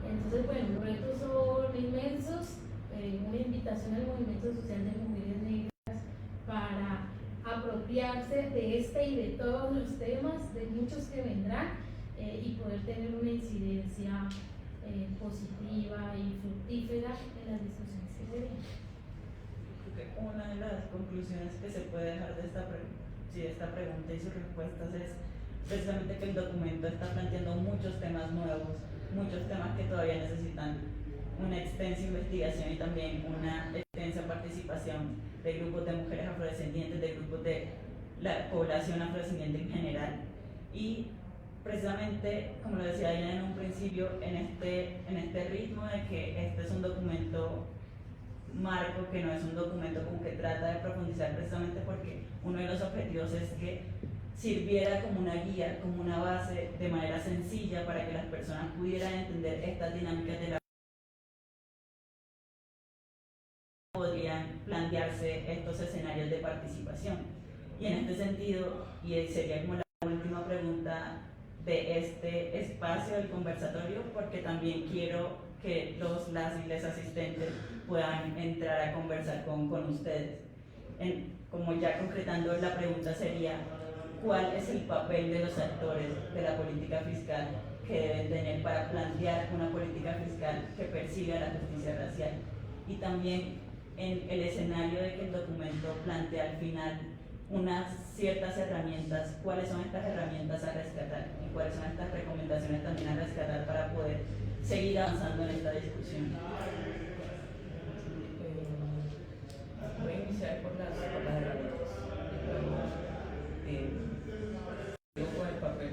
Entonces, bueno, los retos son inmensos, una invitación al movimiento social de mujeres negras para apropiarse de este y de todos los temas, de muchos que vendrán, y poder tener una incidencia positiva y fructífera en las discusiones que se vienen. Una de las conclusiones que se puede dejar de esta pregunta y sus respuestas es precisamente que el documento está planteando muchos temas nuevos, muchos temas que todavía necesitan una extensa investigación y también una extensa extensa participación de grupos de mujeres afrodescendientes, de grupos de la población afrodescendiente en general. Y precisamente, como lo decía ya en un principio, en este ritmo de que este es un documento marco, que no es un documento como que trata de profundizar, precisamente porque uno de los objetivos es que sirviera como una guía, como una base de manera sencilla para que las personas pudieran entender estas dinámicas de la podrían plantearse estos escenarios de participación. Y en este sentido, y sería como la última pregunta de este espacio del conversatorio, porque también quiero que las y les asistentes puedan entrar a conversar con ustedes. Como ya concretando, la pregunta sería: ¿cuál es el papel de los actores de la política fiscal que deben tener para plantear una política fiscal que persiga la justicia racial? Y también, en el escenario de que el documento plantea al final unas ciertas herramientas, ¿cuáles son estas herramientas a rescatar? ¿Y cuáles son estas recomendaciones también a rescatar para poder seguir avanzando en esta discusión? Voy a iniciar por las herramientas. Con el papel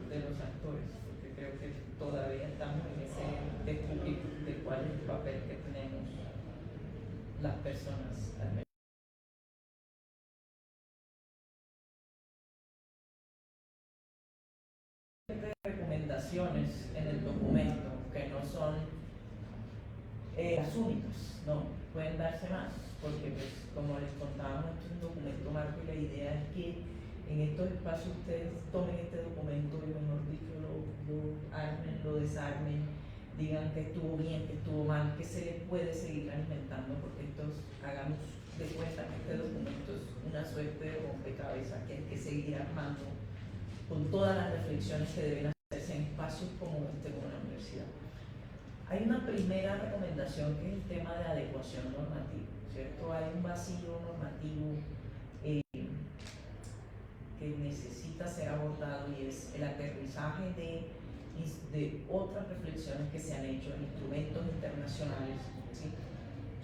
de los actores, porque creo que todavía estamos en ese descubrir de cuál es el papel que tenemos las personas al menos. Recomendaciones en el documento que no son las únicas, no, pueden darse más, porque pues, como les contábamos, esto es un documento marco y la idea es que en estos espacios ustedes tomen este documento y, mejor dicho, lo armen, lo desarmen, digan que estuvo bien, que estuvo mal, que se le puede seguir alimentando, porque hagamos de cuenta que este documento es una suerte de rompecabezas que hay que seguir armando con todas las reflexiones que deben hacerse en espacios como este, como la universidad. Hay una primera recomendación que es el tema de adecuación normativa, ¿cierto? Hay un vacío normativo que necesita ser abordado, y es el aterrizaje de otras reflexiones que se han hecho en instrumentos internacionales, ¿sí?,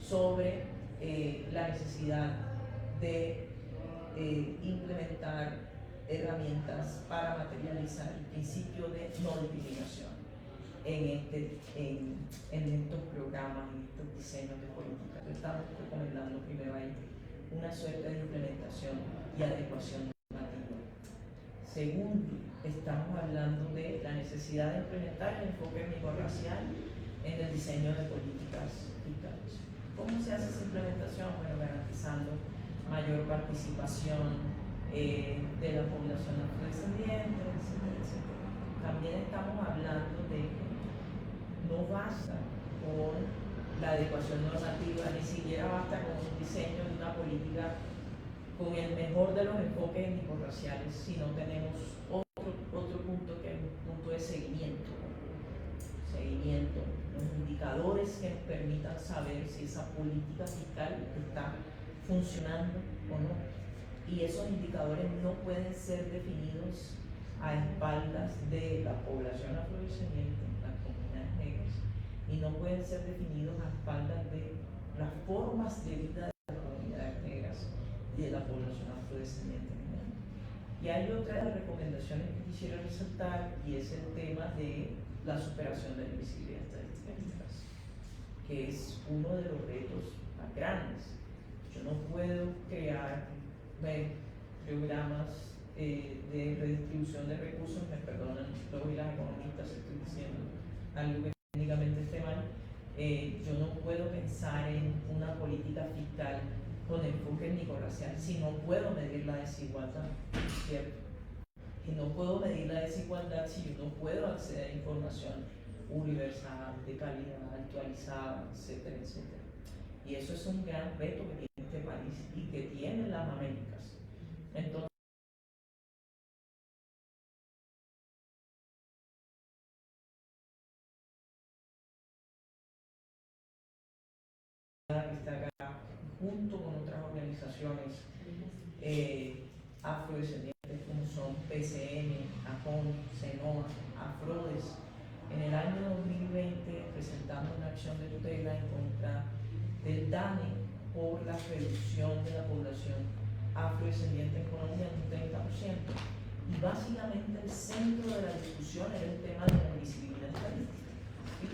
sobre la necesidad de implementar herramientas para materializar el principio de no discriminación en estos programas, en estos diseños de política. Estamos recomendando primero ahí una suerte de implementación y adecuación normativa. Segundo, estamos hablando de la necesidad de implementar el enfoque étnico-racial en el diseño de políticas fiscales. ¿Cómo se hace esa implementación? Bueno, garantizando mayor participación de la población afrodescendiente, etcétera, etcétera. También estamos hablando de que no basta con la adecuación normativa, ni siquiera basta con un diseño de una política con el mejor de los enfoques étnico-raciales, si no tenemos otro punto, que es un punto de seguimiento, los indicadores que nos permitan saber si esa política fiscal está funcionando o no. Y esos indicadores no pueden ser definidos a espaldas de la población afrodescendiente, las comunidades negras, y no pueden ser definidos a espaldas de las formas de vida de las comunidades negras y de la población afrodescendiente. Y hay otra de las recomendaciones que quisiera resaltar, y es el tema de la superación de la invisibilidad estadística en este caso, que es uno de los retos más grandes. Yo no puedo crear programas de redistribución de recursos, me perdonan todos y las economistas, estoy diciendo algo que técnicamente esté mal. Yo no puedo pensar en una política fiscal con enfoque étnico-racial si no puedo medir la desigualdad, ¿cierto? Y no puedo medir la desigualdad si yo no puedo acceder a información universal, de calidad, actualizada, etcétera, etcétera. Y eso es un gran reto que tiene este país y que tienen las Américas. Entonces, está acá junto con otras organizaciones afrodescendientes como son PCN, ACON, CENOA, AFRODES, en el año 2020 presentamos una acción de tutela en contra del DANE por la reducción de la población afrodescendiente en Colombia en un 30%. Y básicamente el centro de la discusión era el tema de la invisibilidad estadística, ¿sí?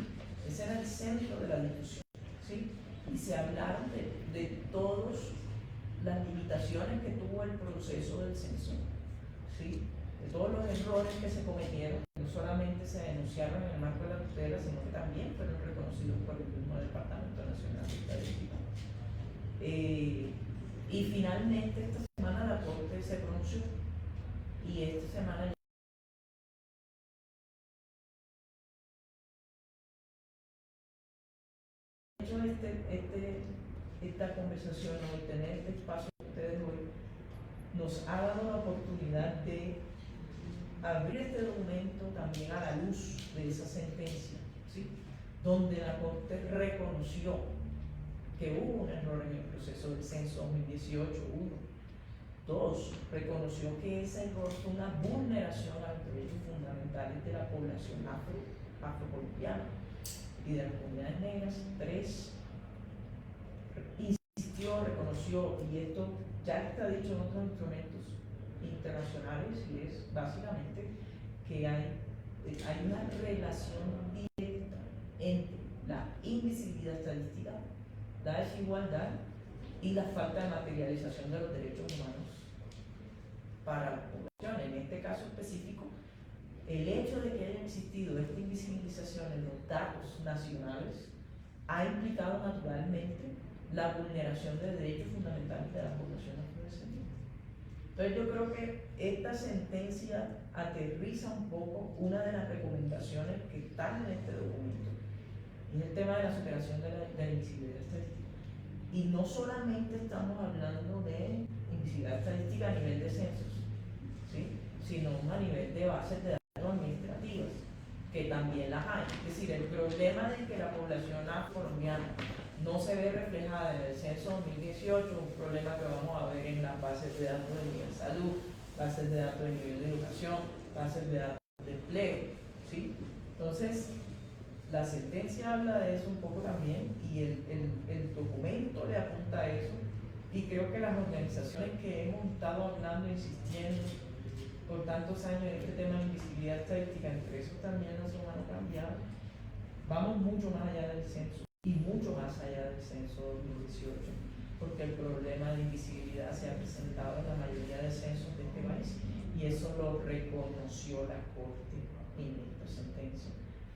Ese era el centro de la discusión, ¿sí? Y se hablaron de todas las limitaciones que tuvo el proceso del censo, ¿sí? De todos los errores que se cometieron, no solamente se denunciaron en el marco de la tutela, sino que también fueron reconocidos por el mismo Departamento Nacional de Estadística. Y finalmente esta semana la Corte se pronunció, y esta semana esta conversación hoy, tener este espacio que ustedes hoy, nos ha dado la oportunidad de abrir este documento también a la luz de esa sentencia, ¿sí? Donde la Corte reconoció que hubo un error en el proceso del censo 2018, uno. Dos, reconoció que ese error fue una vulneración a los derechos fundamentales de la población afrocolombiana y de las comunidades negras. Tres, insistió, reconoció, y esto ya está dicho en otros instrumentos internacionales, y es básicamente que hay una relación directa entre la invisibilidad estadística, la desigualdad y la falta de materialización de los derechos humanos para la población. En este caso específico, el hecho de que haya existido esta invisibilización en los datos nacionales ha implicado naturalmente la vulneración de derechos fundamentales de la población afrodescendiente. Entonces yo creo que esta sentencia aterriza un poco una de las recomendaciones que están en este documento, y es el tema de la superación de la invisibilidad estadística. Y no solamente estamos hablando de invisibilidad estadística a nivel de censos, ¿sí? Sino a nivel de bases de datos administrativas, que también las hay. Es decir, el problema de que la población afrocolombiana no se ve reflejada en el censo 2018 es un problema que vamos a ver en las bases de datos de nivel de salud, bases de datos de nivel de educación, bases de datos de empleo, ¿sí? Entonces, la sentencia habla de eso un poco también, y el documento le apunta a eso, y creo que las organizaciones que hemos estado hablando, insistiendo por tantos años en este tema de invisibilidad estadística, entre esos también los humanos cambiados, vamos mucho más allá del censo y mucho más allá del censo 2018, porque el problema de invisibilidad se ha presentado en la mayoría de censos de este país, y eso lo reconoció la Corte en esta sentencia.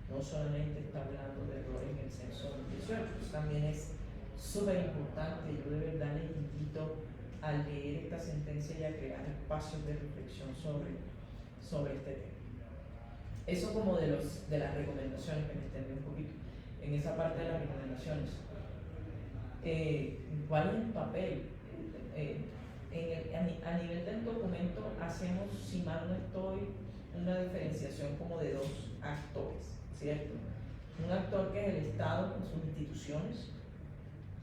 No solamente está hablando de errores en el censo 2018, eso también es súper importante. Yo de verdad les invito a leer esta sentencia y a crear espacios de reflexión sobre este tema. Eso como de las recomendaciones, que me extendí un poquito en esa parte de las recomendaciones. ¿Cuál es el papel? A nivel del documento hacemos, si mal no estoy, una diferenciación como de dos actores, ¿cierto? Un actor que es el Estado con sus instituciones,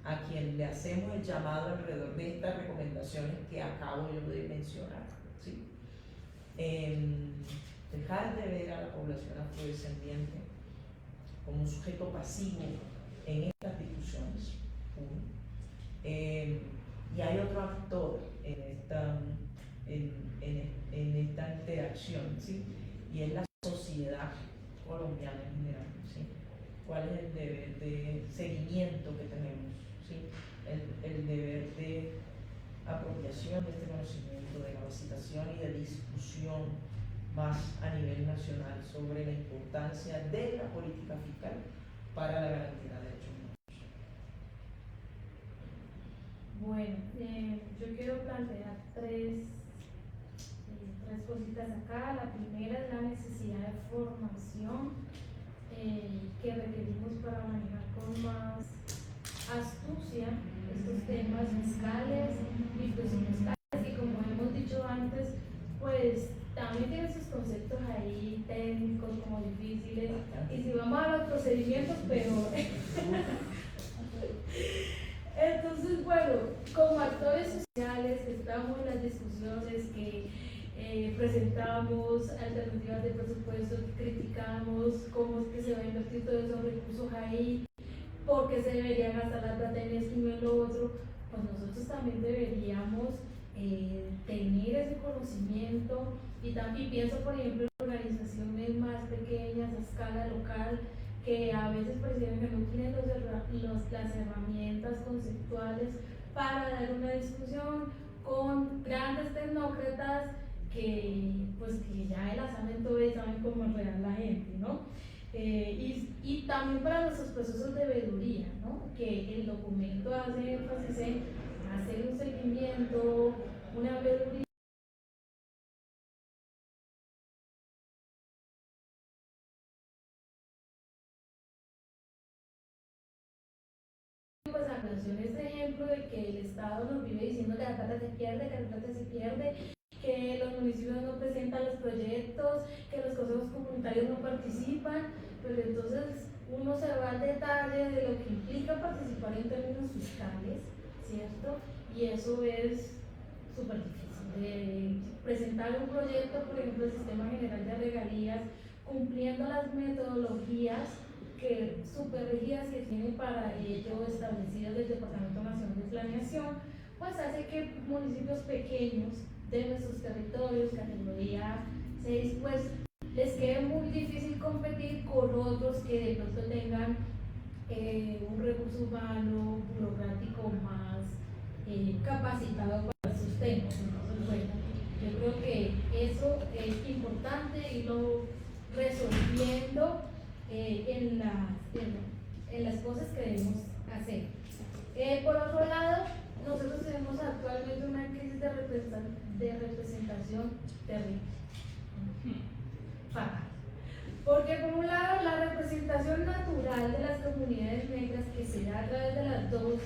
a quien le hacemos el llamado alrededor de estas recomendaciones que acabo yo de mencionar, ¿sí? Dejar de ver a la población afrodescendiente como un sujeto pasivo en estas discusiones. Y hay otro actor en esta interacción, ¿sí? Y es la sociedad colombiana en general, ¿sí? ¿Cuál es el deber de seguimiento que tenemos? ¿Sí? El deber de apropiación de este conocimiento, de capacitación y de discusión más a nivel nacional sobre la importancia de la política fiscal para la garantía de derechos humanos. Bueno, yo quiero plantear tres cositas acá. La primera es la necesidad de formación que requerimos para manejar con más astucia estos temas fiscales y presupuestales, que como hemos dicho antes, pues también tienen sus conceptos ahí técnicos como difíciles, y si vamos a los procedimientos, pero entonces, bueno, como actores sociales estamos en las discusiones que presentamos alternativas de presupuesto, criticamos cómo es que se va a invertir todos esos recursos ahí, por qué se debería gastar la plata en esto y no en lo otro, pues nosotros también deberíamos tener ese conocimiento y también pienso, por ejemplo, en organizaciones más pequeñas a escala local que a veces prefieren que no tienen las herramientas conceptuales para dar una discusión con grandes tecnócratas que pues que ya la saben todo y saben cómo enredar la gente, ¿no? Y también para nuestros procesos de veeduría, ¿no? Que el documento hace énfasis en hacer un seguimiento, una veeduría. Pues este ejemplo de que el Estado nos vive diciendo que la plata se pierde, que la plata se pierde, que los municipios no presentan los proyectos, que los consejos comunitarios no participan, pero entonces uno se va al detalle de lo que implica participar en términos fiscales, ¿cierto? Y eso es súper difícil. Presentar un proyecto, por ejemplo, el Sistema General de Regalías, cumpliendo las metodologías súper rígidas que tiene para ello establecidas del Departamento Nacional de Planeación, pues hace que municipios pequeños de nuestros territorios, categoría 6, pues les quede muy difícil competir con otros que de pronto tengan un recurso humano, burocrático más capacitado para sus temas. Entonces, bueno, yo creo que eso es importante irlo resolviendo en las cosas que debemos hacer. Por otro lado, nosotros tenemos actualmente una crisis de representación terrible. Fatal. Porque por un lado, la representación natural de las comunidades negras que se da a través de las dos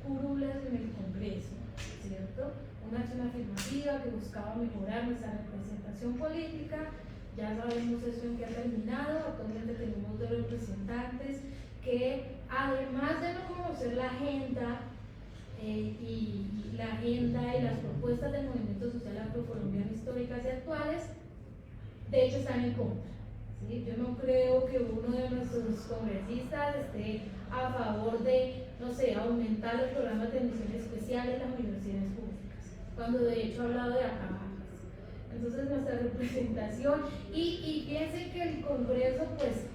curules en el Congreso, ¿cierto? Una acción afirmativa que buscaba mejorar nuestra representación política. Ya sabemos eso en qué ha terminado. Actualmente tenemos dos representantes que, además de no conocer la agenda y las propuestas del movimiento social afrocolombiano históricas y actuales, de hecho están en contra. ¿Sí? Yo no creo que uno de nuestros congresistas esté a favor de, no sé, aumentar los programas de admisión especial en las universidades públicas, cuando de hecho ha hablado de acabarlas. Entonces nuestra representación, y piensen que el Congreso pues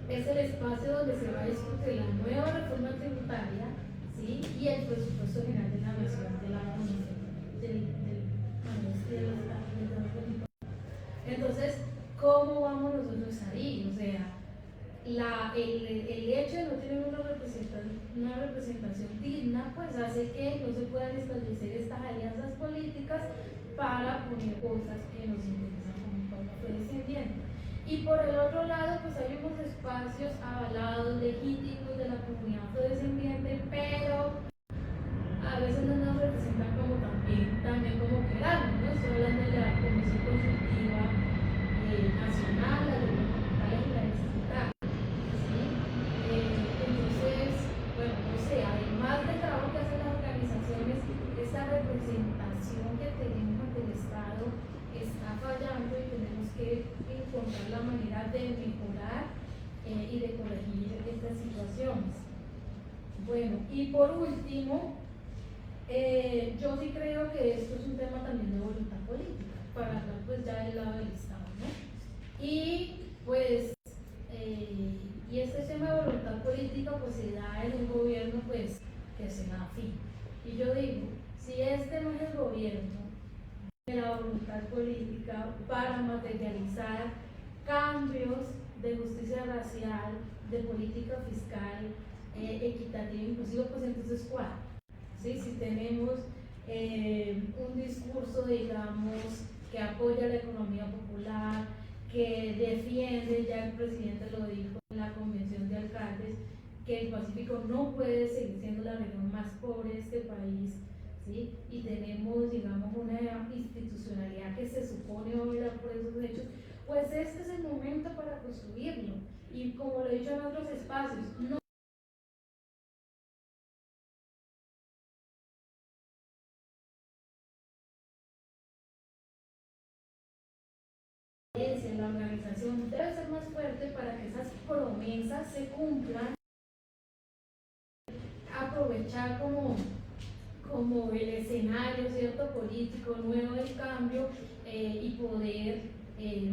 es el espacio donde se va a discutir la nueva reforma tributaria, ¿sí? Y el presupuesto general de la nación, de la entonces, ¿cómo vamos nosotros ahí? O sea, el hecho de no tener una representación digna, pues hace que no se puedan establecer estas alianzas políticas para poner cosas que nos interesan como pueblo afrodescendiente. Y por el otro lado, pues hay unos espacios avalados, legítimos de la comunidad afrodescendiente, pero a veces no nos representan como también como queramos, ¿no? Estoy hablando de la Comisión Consultiva Nacional, la departamental y la distrital, ¿sí? Entonces, bueno, no sé, además del trabajo que hacen las organizaciones, esta representación que tenemos ante el Estado está fallando y tenemos que encontrar la manera de mejorar y de corregir estas situaciones. Bueno, y por último, yo sí creo que esto es un tema también de voluntad política, para hablar pues ya del lado del Estado, ¿no? Y pues, y este tema de voluntad política pues se da en un gobierno pues que se da fin. Y yo digo, si este no es el gobierno de la voluntad política para materializar cambios de justicia racial, de política fiscal, equitativa e inclusiva, pues entonces ¿cuál? ¿Sí? Si tenemos un discurso, digamos, que apoya la economía popular, que defiende, ya el presidente lo dijo en la convención de alcaldes, que el Pacífico no puede seguir siendo la región más pobre de este país, ¿sí? Y tenemos, digamos, una institucionalidad que se supone obra por esos hechos, pues este es el momento para construirlo. Y como lo he dicho en otros espacios, no la organización debe ser más fuerte para que esas promesas se cumplan aprovechar como el escenario, ¿cierto?, político nuevo del cambio y poder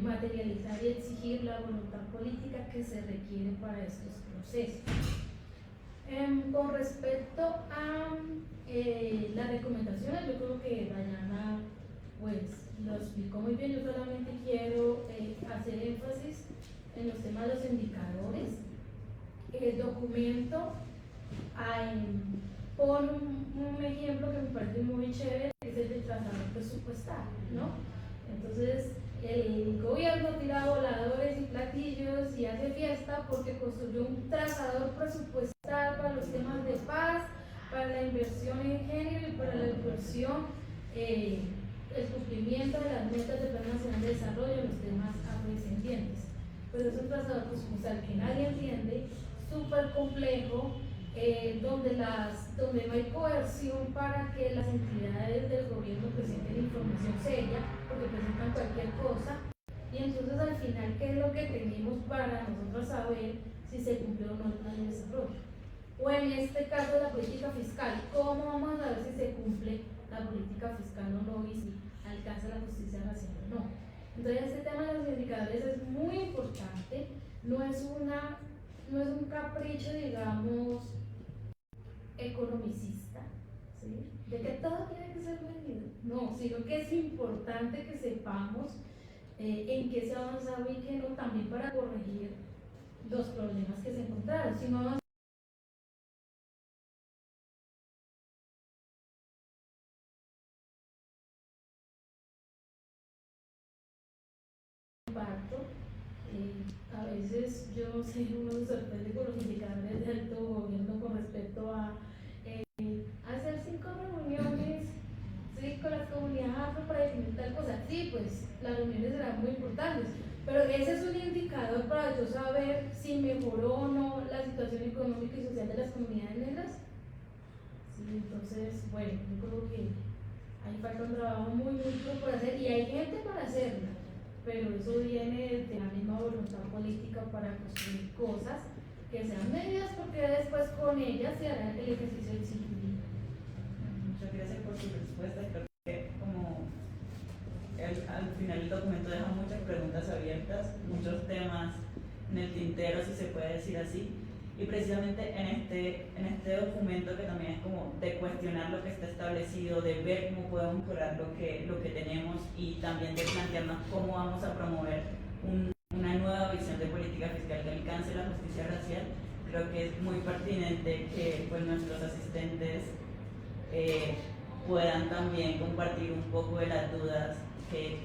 materializar y exigir la voluntad política que se requiere para estos procesos. Con respecto a las recomendaciones, yo creo que Dayana pues lo explicó muy bien. Yo solamente quiero hacer énfasis en los temas de los indicadores. El documento pone un ejemplo que me parece muy chévere, que es el del trazador presupuestal, ¿no? Entonces, el gobierno tira voladores y platillos y hace fiesta porque construyó un trazador presupuestal para los temas de paz, para la inversión en género y para la inversión, el cumplimiento de las metas del Plan Nacional de Desarrollo en los temas afrodescendientes. Pero es un trazador presupuestal que nadie entiende, súper complejo, donde no hay coerción para que las entidades del gobierno presenten información seria, porque presentan cualquier cosa, y entonces al final, ¿qué es lo que tenemos para nosotros saber si se cumplió o no el plan de desarrollo? O en este caso la política fiscal, ¿cómo vamos a saber si se cumple la política fiscal o no y si alcanza la justicia racial o no? Entonces este tema de los indicadores es muy importante, no es un capricho, digamos, economicista, ¿sí?, de que todo tiene que ser medido, no, sino que es importante que sepamos en qué se ha avanzado y qué no, también para corregir los problemas que se encontraron. Si no avanzamos impacto, a veces yo no sé, uno se sorprende con los indicadores de alto gobierno con respecto a hacer 5 reuniones, ¿sí?, con las comunidades afro para definir tal cosa. Sí, pues las reuniones serán muy importantes, pero ese es un indicador para yo saber si mejoró o no la situación económica y social de las comunidades negras. Sí, entonces, bueno, yo creo que ahí falta un trabajo muy duro por hacer y hay gente para hacerlo, pero eso viene de la misma voluntad política para construir cosas que sean medidas, porque después con ellas se hará el ejercicio del ciclismo. Muchas gracias por su respuesta. Creo que al final el documento deja muchas preguntas abiertas, muchos temas en el tintero, si se puede decir así, y precisamente en este documento, que también es como de cuestionar lo que está establecido, de ver cómo podemos mejorar lo que tenemos y también de plantearnos cómo vamos a promover una nueva visión de política fiscal que alcance la justicia racial. Creo que es muy pertinente que pues, nuestros asistentes puedan también compartir un poco de las dudas que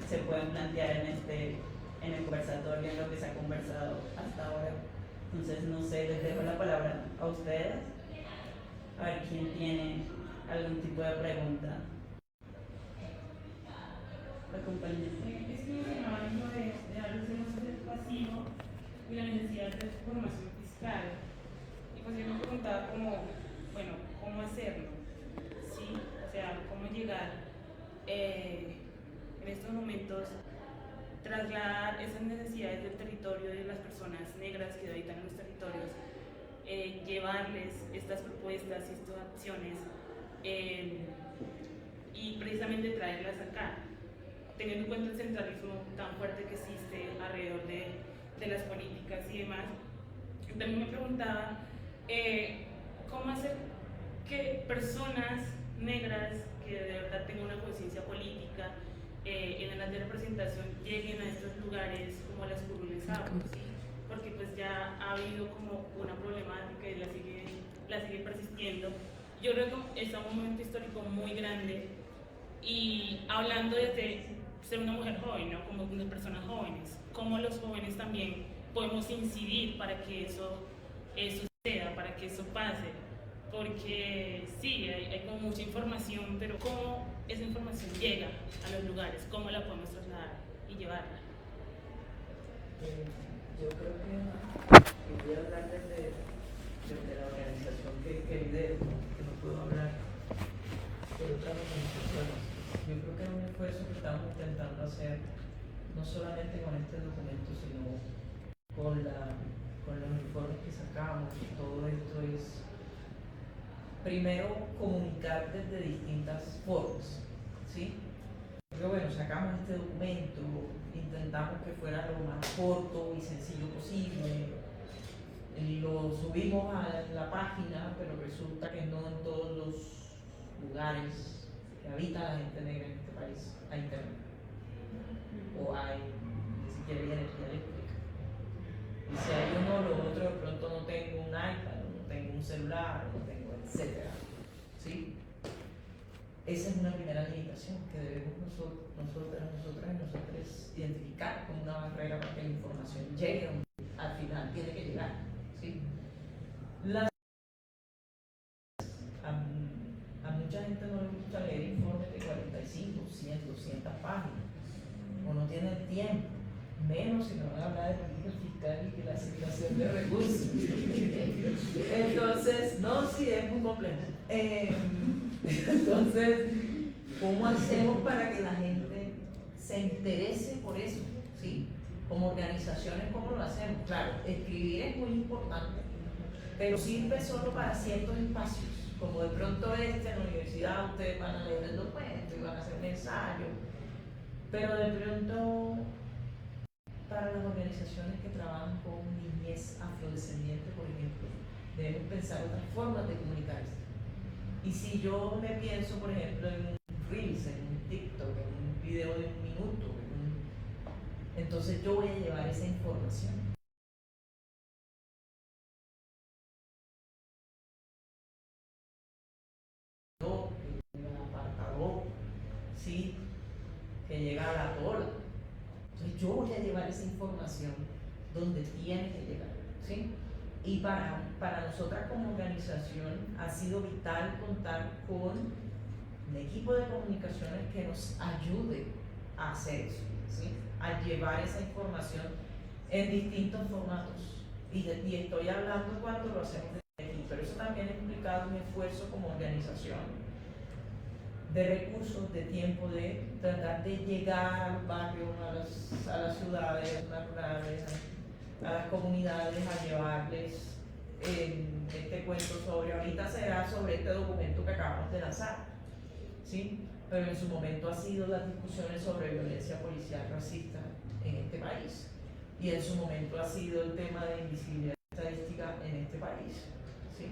se pueden plantear en el conversatorio, en lo que se ha conversado hasta ahora. Entonces, no sé, les dejo la palabra a ustedes, a ver quién tiene algún tipo de pregunta. La compañera. Es que mencionaban lo de dar los temas del pasivo y la necesidad de formación fiscal. Y pues yo me preguntaba cómo hacerlo, ¿sí? O sea, cómo llegar en estos momentos, trasladar esas necesidades del territorio de las personas negras que habitan en los territorios, llevarles estas propuestas y estas acciones y precisamente traerlas acá, teniendo en cuenta el centralismo tan fuerte que existe alrededor de las políticas y demás. También me preguntaba cómo hacer que personas negras que de verdad tengan una conciencia política en el área de representación lleguen a estos lugares como las curules afro, ¿sí? Porque pues ya ha habido como una problemática y la sigue persistiendo. Yo creo que está un momento histórico muy grande y hablando desde ser una mujer joven, ¿no? Como unas personas jóvenes, cómo los jóvenes también podemos incidir para que eso suceda, para que eso pase, porque sí, hay como mucha información, pero cómo esa información llega a los lugares, cómo la podemos trasladar y llevarla. Yo creo que voy a hablar desde la organización que lidero, que no puedo hablar de otras organizaciones. Yo creo que es un esfuerzo que estamos intentando hacer, no solamente con este documento, sino con los informes que sacamos. Todo esto es primero comunicar desde distintas formas, ¿sí? Porque bueno, sacamos este documento, intentamos que fuera lo más corto y sencillo posible, lo subimos a la página, pero resulta que no en todos los lugares que habita la gente negra en este país hay internet, o hay ni siquiera hay energía eléctrica. Y si hay uno, lo otro, de pronto no tengo un iPad, no tengo un celular, no tengo, etcétera, ¿sí? Esa es una primera limitación que debemos nosotros identificar como una barrera para que la información llegue donde al final tiene que llegar, ¿sí? A mucha gente no le gusta leer informes de 45, 100, 200 páginas, o no tiene el tiempo, menos si no van a hablar de política fiscal y que la asignación de recursos. Entonces, no, sí, es muy complejo. Entonces, ¿cómo hacemos para que la gente se interese por eso? ¿Sí? Como organizaciones, ¿cómo lo hacemos? Claro, escribir es muy importante, pero sirve solo para ciertos espacios, como de pronto en la universidad ustedes van a leer el documento y van a hacer un ensayo, pero de pronto para las organizaciones que trabajan con niñez afrodescendiente, por ejemplo, debemos pensar otras formas de comunicar esto. Y si yo me pienso, por ejemplo, en un Reels, en un TikTok, en un video de 1 minuto, entonces yo voy a llevar esa información. Que llega al apartador, ¿sí? Que llega a la cola. Entonces yo voy a llevar esa información donde tiene que llegar, ¿sí? Y para nosotras como organización ha sido vital contar con un equipo de comunicaciones que nos ayude a hacer eso, ¿sí? A llevar esa información en distintos formatos. Y estoy hablando cuando lo hacemos desde aquí, pero eso también ha implicado un esfuerzo como organización de recursos, de tiempo, de tratar de llegar a los barrios, a las ciudades, a las rurales, a las comunidades, a llevarles este cuento sobre, ahorita será sobre este documento que acabamos de lanzar, ¿sí? Pero en su momento ha sido las discusiones sobre violencia policial racista en este país, y en su momento ha sido el tema de invisibilidad estadística en este país, ¿sí?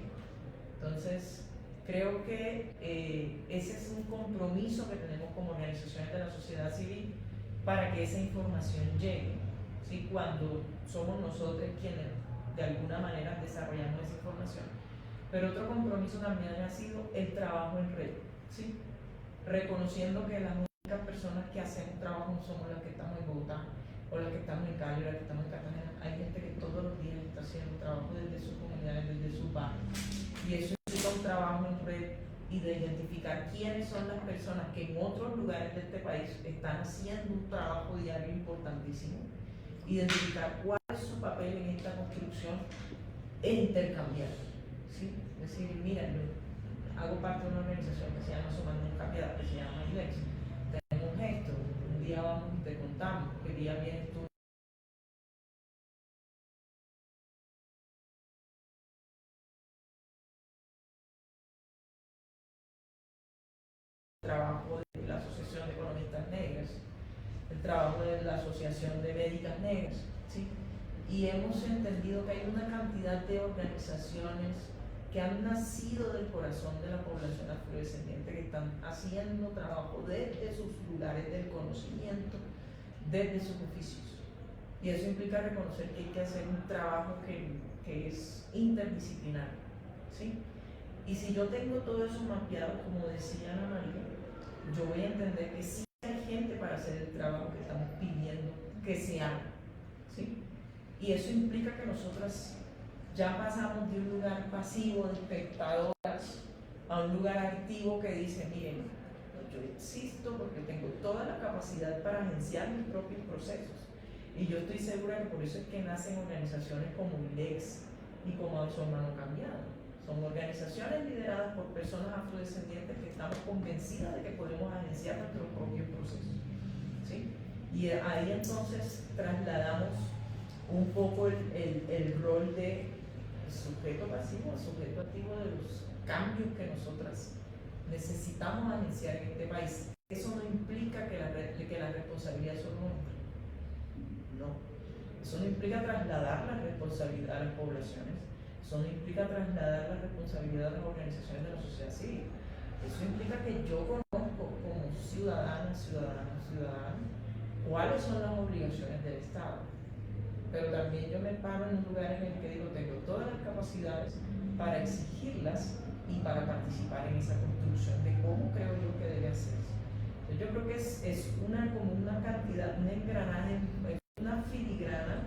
Entonces, creo que ese es un compromiso que tenemos como organizaciones de la sociedad civil para que esa información llegue, ¿sí? Cuando somos nosotros quienes de alguna manera desarrollamos esa información. Pero otro compromiso también ha sido el trabajo en red, ¿sí? Reconociendo que las únicas personas que hacen trabajo somos las que estamos en Bogotá, o las que estamos en Cali, o las que estamos en Cartagena. Hay gente que todos los días está haciendo trabajo desde sus comunidades, desde sus barrios. Y eso implica un trabajo en red y de identificar quiénes son las personas que en otros lugares de este país están haciendo un trabajo diario importantísimo. Identificar cuál es su papel en esta construcción e intercambiar, ¿sí? Es decir, mira, yo hago parte de una organización que se llama Sumando Nunca Piedad, que se llama ILEX. Tenemos un gesto, un día vamos y te contamos, que día vienes tú. El trabajo de la Asociación de Economistas Negras, el trabajo de la Asociación de Médicas Negras, ¿sí? Y hemos entendido que hay una cantidad de organizaciones que han nacido del corazón de la población afrodescendiente, que están haciendo trabajo desde sus lugares del conocimiento, desde sus oficios. Y eso implica reconocer que hay que hacer un trabajo que es interdisciplinario, ¿sí? Y si yo tengo todo eso mapeado, como decía Ana María, yo voy a entender que sí hay gente para hacer el trabajo que estamos pidiendo que se haga, ¿sí? Y eso implica que nosotras ya pasamos de un lugar pasivo de espectadoras a un lugar activo que dice, miren, yo existo porque tengo toda la capacidad para agenciar mis propios procesos. Y yo estoy segura que por eso es que nacen organizaciones como ILEX y como Su Hermano Cambiado. Son organizaciones lideradas por personas afrodescendientes que estamos convencidas de que podemos agenciar nuestros propios procesos, ¿sí? Y ahí entonces trasladamos un poco el rol de sujeto pasivo al sujeto activo cambios que nosotras necesitamos agenciar en este país. Eso no implica que la responsabilidad son nuestra. No. Eso no implica trasladar la responsabilidad a las poblaciones. Eso no implica trasladar la responsabilidad a las organizaciones de la sociedad civil. Eso implica que yo conozco como ciudadana, cuáles son las obligaciones del Estado. Pero también yo me paro en un lugar en el que digo, tengo todas las capacidades para exigirlas y para participar en esa construcción de cómo creo yo que debe hacerse. Entonces yo creo que es como una cantidad, un engranaje, una filigrana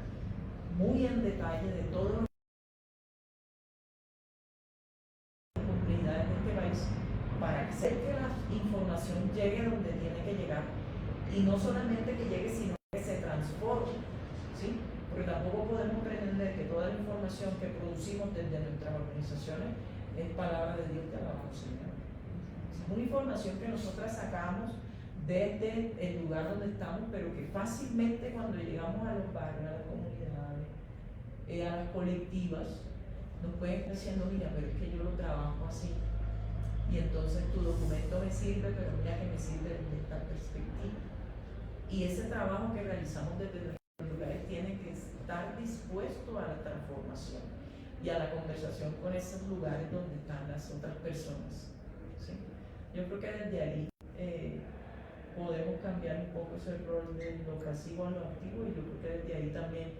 muy en detalle de todo lo complejidades de este país para hacer que la información llegue donde tiene que llegar y no solamente que llegue sino que se transforme, ¿sí? Porque tampoco podemos pretender que toda la información que producimos desde nuestras organizaciones es palabra de Dios que alabamos, Señor. Es una información que nosotras sacamos desde el lugar donde estamos, pero que fácilmente cuando llegamos a los barrios, a las comunidades, a las colectivas, nos pueden estar diciendo, mira, pero es que yo lo trabajo así. Y entonces tu documento me sirve, pero mira que me sirve desde esta perspectiva. Y ese trabajo que realizamos desde nuestros lugares tiene que estar dispuesto a la transformación y a la conversación con esos lugares donde están las otras personas, ¿sí? Yo creo que desde ahí podemos cambiar un poco ese rol de lo pasivo a lo activo, y yo creo que desde ahí también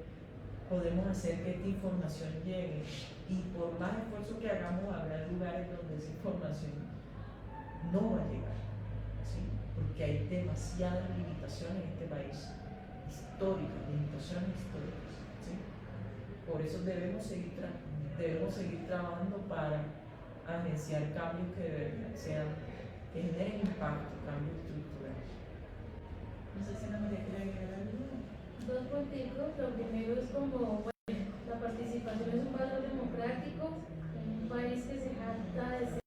podemos hacer que esta información llegue, y por más esfuerzo que hagamos habrá lugares donde esa información no va a llegar, ¿sí? Porque hay demasiadas limitaciones en este país, históricas, limitaciones históricas, ¿sí? Por eso debemos seguir trabajando para agenciar cambios que generen impacto, cambios estructurales. No sé si Ana María quiere agregar algo. Dos punticos. Lo primero es como, bueno, la participación es un valor democrático en un país que se jacta de ser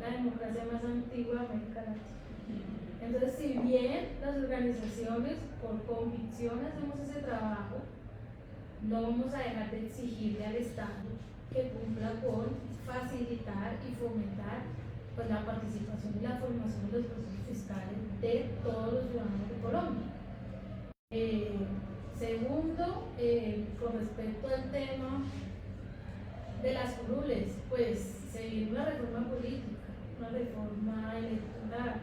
la democracia más antigua de América Latina. Entonces, si bien las organizaciones por convicción hacemos ese trabajo, no vamos a dejar de exigirle al Estado que cumpla con facilitar y fomentar pues, la participación y la formación de los procesos fiscales de todos los ciudadanos de Colombia. Segundo, con respecto al tema de las curules, pues se viene una reforma política, una reforma electoral.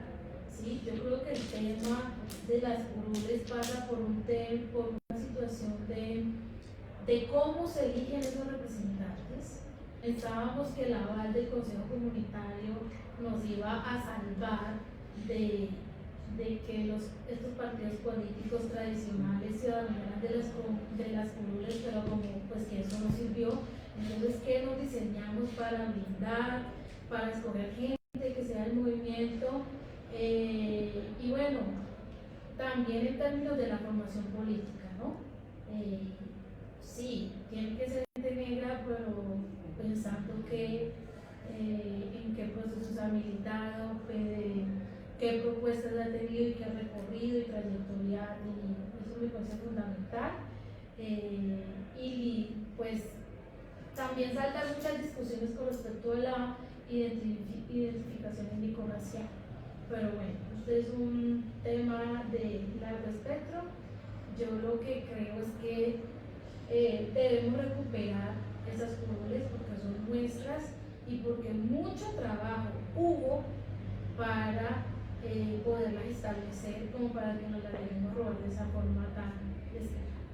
¿Sí? Yo creo que el tema de las curules pasa por una situación de cómo se eligen esos representantes. Pensábamos que el aval del Consejo Comunitario nos iba a salvar de que estos partidos políticos tradicionales se adoptaran de las curules, pero como pues que eso no sirvió. Entonces, ¿qué nos diseñamos para blindar, para escoger gente que sea el movimiento? Y bueno, también en términos de la formación política, ¿no? Sí, tiene que ser gente negra, pero pensando que en qué procesos ha militado, qué propuestas ha tenido y qué recorrido y trayectoria ha tenido. Eso me parece fundamental. Y pues también saltan muchas discusiones con respecto a la identificación étnico-racial. Pero bueno, este es un tema de largo espectro. Yo lo que creo es que debemos recuperar esas curules porque son nuestras y porque mucho trabajo hubo para poderlas establecer como para que nos las dejemos robar de esa forma tan descarada.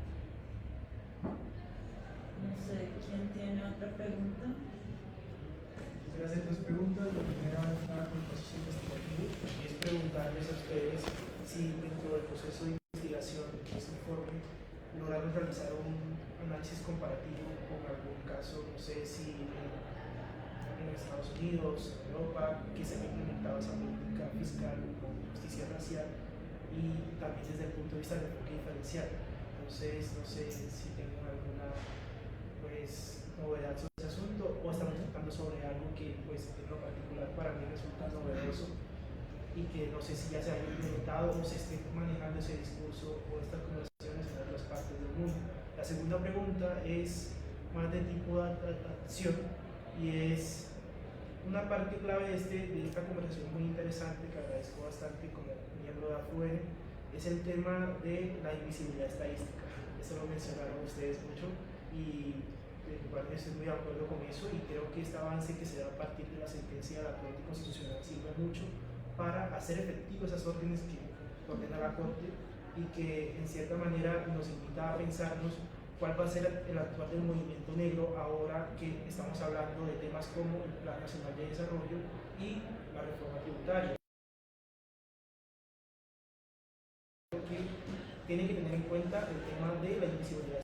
No sé, ¿quién tiene otra pregunta? Voy a hacer dos preguntas. La primera va a con el proceso investigativo y es preguntarles a ustedes si dentro del proceso de investigación de este informe lograron realizar un análisis comparativo con algún caso, no sé si en Estados Unidos, en Europa, que se ha implementado esa política fiscal con justicia racial y también desde el punto de vista del enfoque diferencial. Entonces, no sé si tengo alguna pues novedad sobre ese asunto o estamos tratando sobre algo que pues en lo particular para mí resulta novedoso y que no sé si ya se haya implementado o se esté manejando ese discurso o estas conversaciones en otras partes del mundo. La segunda pregunta es más de tipo de acción y es una parte clave de esta conversación muy interesante, que agradezco bastante como miembro de AFUN, es el tema de la invisibilidad estadística. Eso lo mencionaron ustedes mucho y igual estoy muy de acuerdo con eso, y creo que este avance que se da a partir de la sentencia de la Corte Constitucional sirve mucho para hacer efectivas esas órdenes que ordena la Corte, y que en cierta manera nos invita a pensarnos cuál va a ser el actuar del movimiento negro ahora que estamos hablando de temas como el Plan Nacional de Desarrollo y la reforma tributaria. Creo que tienen que tener en cuenta el tema de la invisibilidad.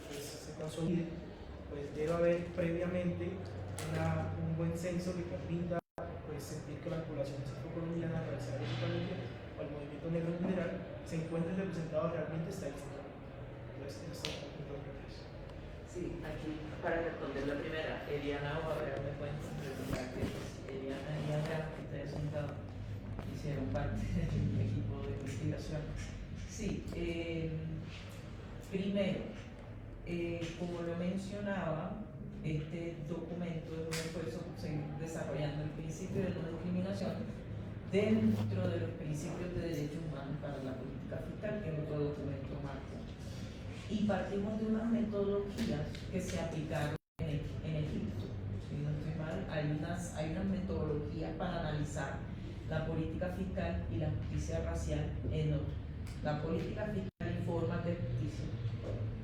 Se consolide, pues debe haber previamente un buen censo que permita pues sentir que la población colombiana, realizar o el movimiento negro en general, se encuentren representados realmente estadísticamente. Entonces, eso es un punto. Sí, aquí para responder la primera, Eliana o Abraham me pueden preguntar que Eliana y Abraham, que ustedes hicieron parte del equipo de investigación. Sí, primero, como lo mencionaba, este documento es un esfuerzo por seguir desarrollando el principio de no discriminación dentro de los principios de derechos humanos para la política fiscal, que es otro documento marco. Y partimos de unas metodologías que se aplicaron en Egipto. Si no estoy mal, hay unas metodologías para analizar la política fiscal y la justicia racial en otros. La política fiscal y formas de justicia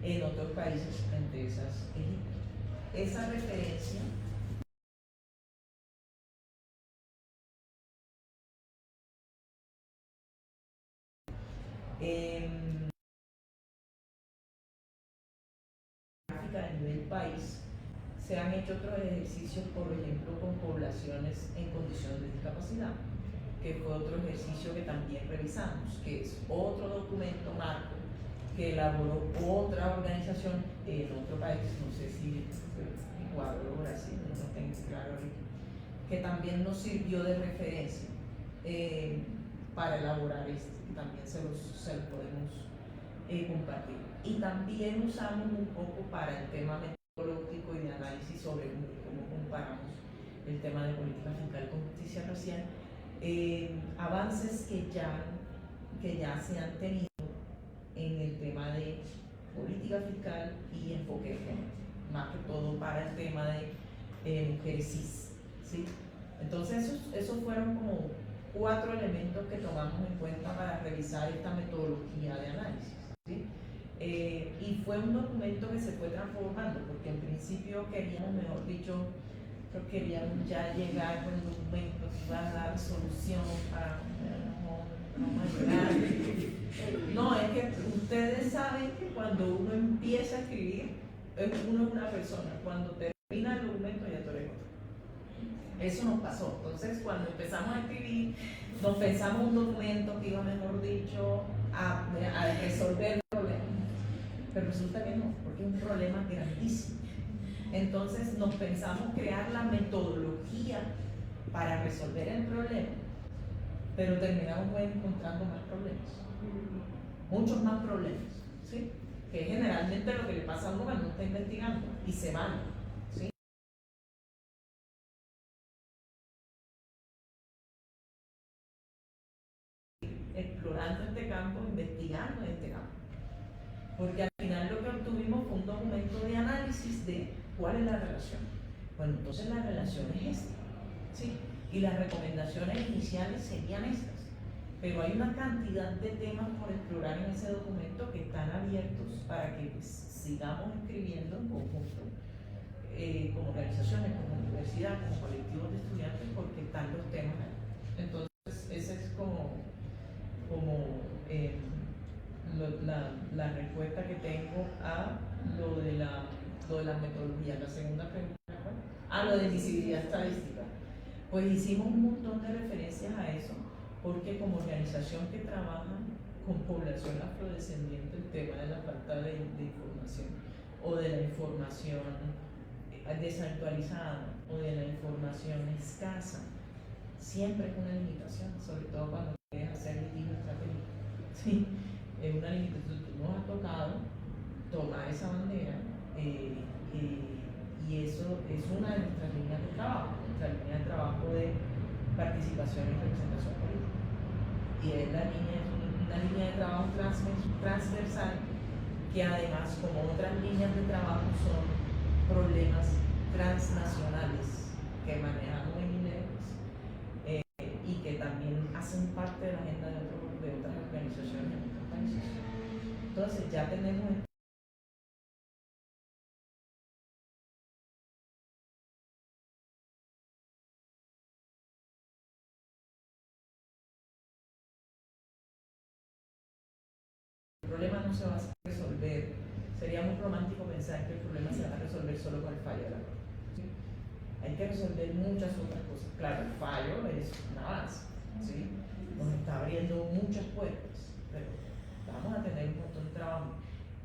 en otros países, entre esas Egipto. Esa referencia a nivel país, se han hecho otros ejercicios, por ejemplo, con poblaciones en condición de discapacidad, que fue otro ejercicio que también revisamos, que es otro documento marco que elaboró otra organización en otro país, no sé si Ecuador o Brasil, no tengo claro ahorita, que también nos sirvió de referencia para elaborar esto, que también se los podemos compartir. Y también usamos un poco para el tema metodológico y de análisis sobre cómo comparamos el tema de política fiscal con justicia racial, avances que ya se han tenido en el tema de política fiscal y enfoque de género, más que todo para el tema de mujeres cis, ¿sí? Entonces esos fueron como 4 elementos que tomamos en cuenta para revisar esta metodología de análisis, ¿sí? Y fue un documento que se fue transformando, porque en principio queríamos, mejor dicho, queríamos ya llegar con el documento que iba a dar solución para no, es que ustedes saben que cuando uno empieza a escribir, uno es una persona, cuando termina el documento ya tú eres otro. Eso nos pasó. Entonces, cuando empezamos a escribir, nos pensamos un documento que iba, mejor dicho, a resolver el problema. Pero resulta que no, porque es un problema grandísimo. Entonces, nos pensamos crear la metodología para resolver el problema, pero terminamos encontrando más problemas, muchos más problemas, ¿sí? Que es generalmente lo que le pasa a uno cuando está investigando y se van, ¿sí? Explorando este campo, investigando este campo, porque al final lo que obtuvimos fue un documento de análisis de cuál es la relación. Bueno, entonces la relación es esta, ¿sí? Y las recomendaciones iniciales serían estas, pero hay una cantidad de temas por explorar en ese documento que están abiertos para que pues, sigamos escribiendo en conjunto, como organizaciones, como universidad, como colectivos de estudiantes, porque están los temas ahí. Entonces, esa es como la respuesta que tengo a lo de la metodología. La segunda pregunta, ¿cuál? Lo de visibilidad estadística. Pues hicimos un montón de referencias a eso, porque como organización que trabaja con población afrodescendiente, el tema de la falta de información o de la información desactualizada o de la información escasa, siempre es una limitación, sobre todo cuando quieres hacer litigio estratégico. Sí, es una limitación. Nos ha tocado tomar esa bandera y y eso es una de nuestras líneas de trabajo, nuestra línea de trabajo de participación y representación política. Y es una línea de trabajo transversal que además, como otras líneas de trabajo, son problemas transnacionales que manejamos en INEOS y que también hacen parte de la agenda de otras organizaciones en otros países. Entonces ya tenemos el problema no se va a resolver. Sería muy romántico pensar que el problema se va a resolver solo con el fallo de la Corte. ¿Sí? Hay que resolver muchas otras cosas. Claro, el fallo es un avance, ¿sí? Nos está abriendo muchas puertas, pero vamos a tener un montón de trabajo.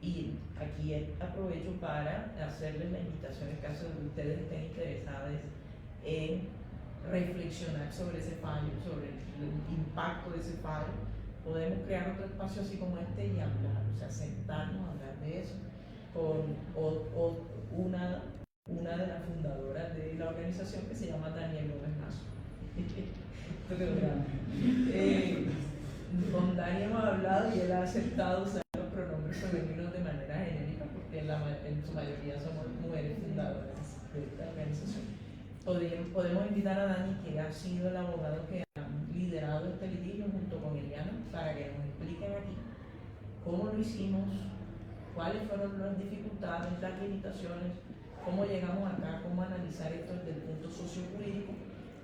Y aquí aprovecho para hacerles la invitación en caso de que ustedes estén interesados en reflexionar sobre ese fallo, sobre el impacto de ese fallo. Podemos crear otro espacio así como este y hablar, o sea, sentarnos a hablar de eso con una de las fundadoras de la organización que se llama Daniel Gómez Mazo. Con Dani hemos hablado y él ha aceptado usar los pronombres femeninos de manera genérica porque en su mayoría somos mujeres fundadoras de esta organización. Podemos invitar a Dani, que ha sido el abogado que ha liderado este litigio junto con Eliana, para que nos expliquen aquí cómo lo hicimos, cuáles fueron las dificultades, las limitaciones, cómo llegamos acá, cómo analizar esto desde el punto sociojurídico,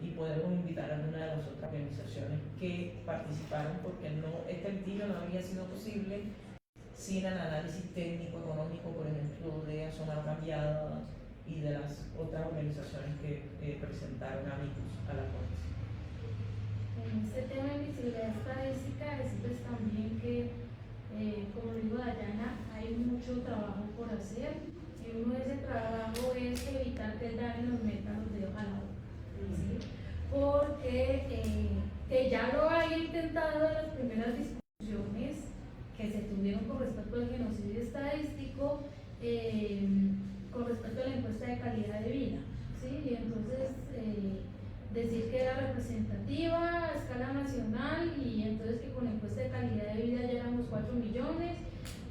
y podemos invitar a una de las otras organizaciones que participaron, porque este litigio no habría sido posible sin el análisis técnico, económico, por ejemplo, de Asomar Cambiada y de las otras organizaciones que presentaron amigos a la Corte. En este tema de visibilidad estadística, decirles también que, como dijo Dayana, hay mucho trabajo por hacer, y uno de ese trabajo es evitar que el DANE nos meta los dedos a la boca, ¿sí? Porque que ya lo había intentado en las primeras discusiones que se tuvieron con respecto al genocidio estadístico, con respecto a la encuesta de calidad de vida, ¿sí? Y entonces decir que era representativa a escala nacional, y entonces que con la encuesta de calidad de vida ya éramos 4 millones,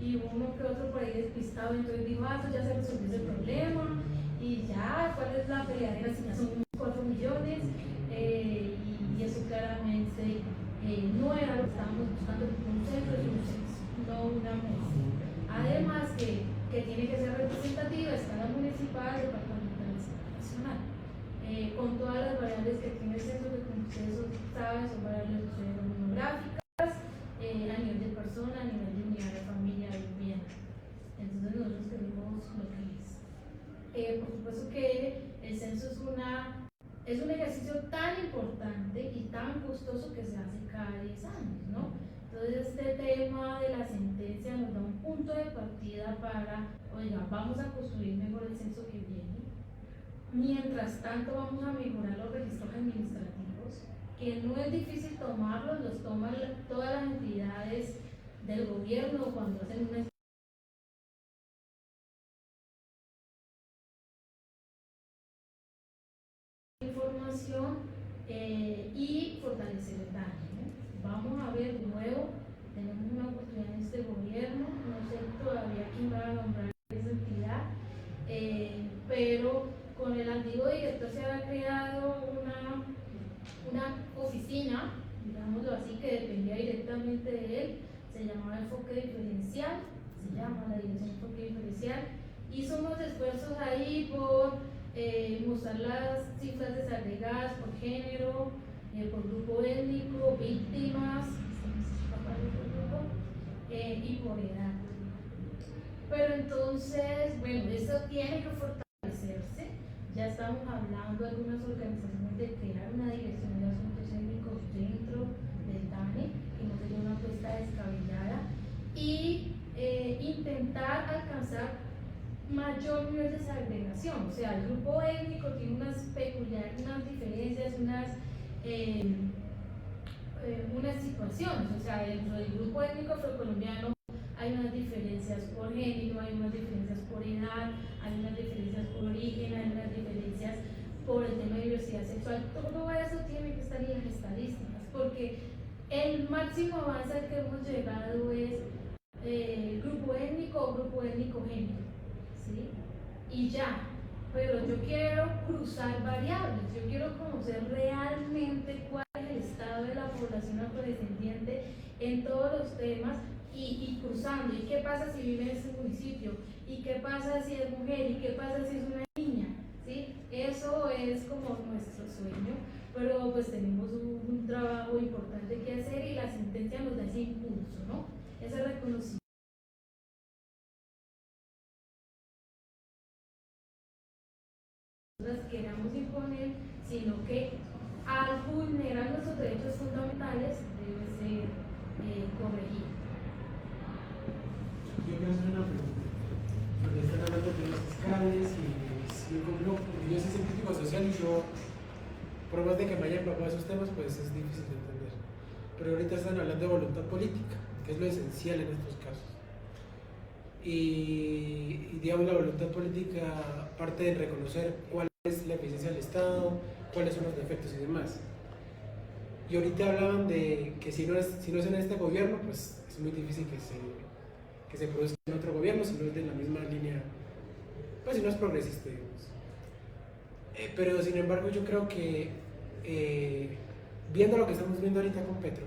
y uno que otro por ahí despistado, entonces dijo, eso ya se resolvió ese problema, y ya, ¿cuál es la peleadera si ya son unos 4 millones? Y eso claramente no era lo que estábamos buscando, un centro y un censo, no una mesa. Además que tiene que ser representativa a escala municipal, departamental, nacional. Con todas las variables que tiene el censo, que como ustedes saben son variables demográficas, a nivel de persona, a nivel de unidad de familia, de vivienda. Entonces nosotros queremos lo que es. Por supuesto que el censo es un ejercicio tan importante y tan costoso que se hace cada 10 años, ¿no? Entonces este tema de la sentencia nos da un punto de partida para, oiga, vamos a construir mejor el censo que viene. Mientras tanto vamos a mejorar los registros administrativos, que no es difícil tomarlos, los toman todas las entidades del gobierno cuando hacen una información y fortalecer el daño, ¿no? Vamos a ver de nuevo, tenemos una oportunidad en este gobierno, no sé todavía quién va a nombrar esa entidad, pero con el antiguo director se había creado una oficina, digámoslo así, que dependía directamente de él, se llamaba Enfoque Diferencial, se llama la Dirección de Enfoque Diferencial. Hizo unos esfuerzos ahí por mostrar las cifras desagregadas por género, por grupo étnico, víctimas, y por edad. Pero entonces, bueno, eso tiene que fortalecerse. Ya estamos hablando de algunas organizaciones de crear una dirección de asuntos étnicos dentro del DANE, que no sería una apuesta descabellada, y intentar alcanzar mayor nivel de segregación. O sea, el grupo étnico tiene unas peculiaridades, unas diferencias, unas situaciones. O sea, dentro del grupo étnico afrocolombiano hay unas diferencias por género, hay unas diferencias por edad, hay unas diferencias por origen, hay por el tema de diversidad sexual. Todo eso tiene que estar en las estadísticas, porque el máximo avance al que hemos llegado es grupo étnico o grupo étnico género, ¿sí? Y ya, pero yo quiero cruzar variables, yo quiero conocer realmente cuál es el estado de la población afrodescendiente en todos los temas y cruzando. ¿Y qué pasa si vive en ese municipio? ¿Y qué pasa si es mujer? ¿Y qué pasa si es una niña? ¿Sí? Eso es como nuestro sueño, pero pues tenemos un trabajo importante que hacer y la sentencia nos da ese impulso, ¿no? Ese reconocimiento. Las queramos imponer, sino que al vulnerar nuestros derechos fundamentales debe ser corregido. Yo quiero hacer una pregunta, porque están hablando de los fiscales y yo soy científico social y yo, por más de que me haya empapado esos temas, pues es difícil de entender. Pero ahorita están hablando de voluntad política, que es lo esencial en estos casos. Y digamos, la voluntad política parte de reconocer cuál es la eficiencia del Estado, cuáles son los defectos y demás. Y ahorita hablaban de que si no es en este gobierno, pues es muy difícil que se produzca en otro gobierno, si no es de la misma línea, pues si no es progresista, digamos. Pero sin embargo yo creo que viendo lo que estamos viendo ahorita con Petro,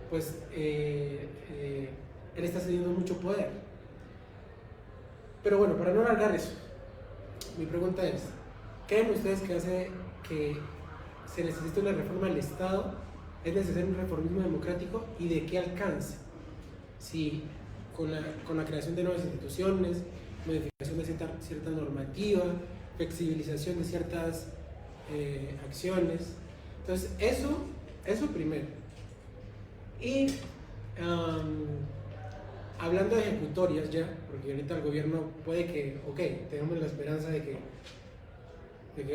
pues él está cediendo mucho poder. Pero bueno, para no alargar eso, mi pregunta es, ¿creen ustedes que se necesita una reforma del Estado? ¿Es necesario un reformismo democrático? ¿Y de qué alcance? Si con la creación de nuevas instituciones, modificación de cierta normativa, flexibilización de ciertas acciones. Entonces, eso primero. Y hablando de ejecutorias ya, porque ahorita el gobierno puede que, ok, tenemos la esperanza de que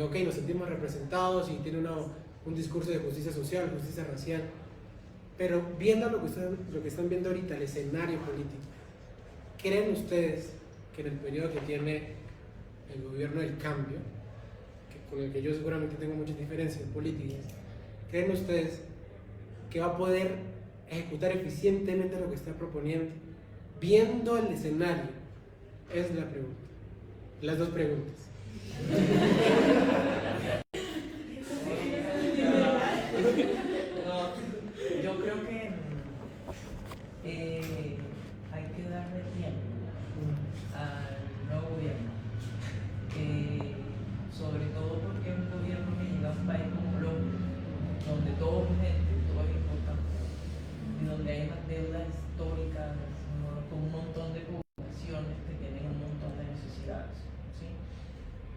ok, nos sentimos representados y tiene un discurso de justicia social, justicia racial, pero viendo lo que están viendo ahorita, el escenario político, ¿creen ustedes que en el periodo que tiene el gobierno del cambio, con el que yo seguramente tengo muchas diferencias políticas, creen ustedes que va a poder ejecutar eficientemente lo que está proponiendo, viendo el escenario? Es la pregunta, las dos preguntas. Yo creo que hay que darle tiempo al nuevo gobierno, sobre todo porque es un gobierno que llega a un país como Colombia, donde todo es urgente, todo es importante, y donde hay unas deudas históricas, con un montón de poblaciones que tienen un montón de necesidades, ¿sí?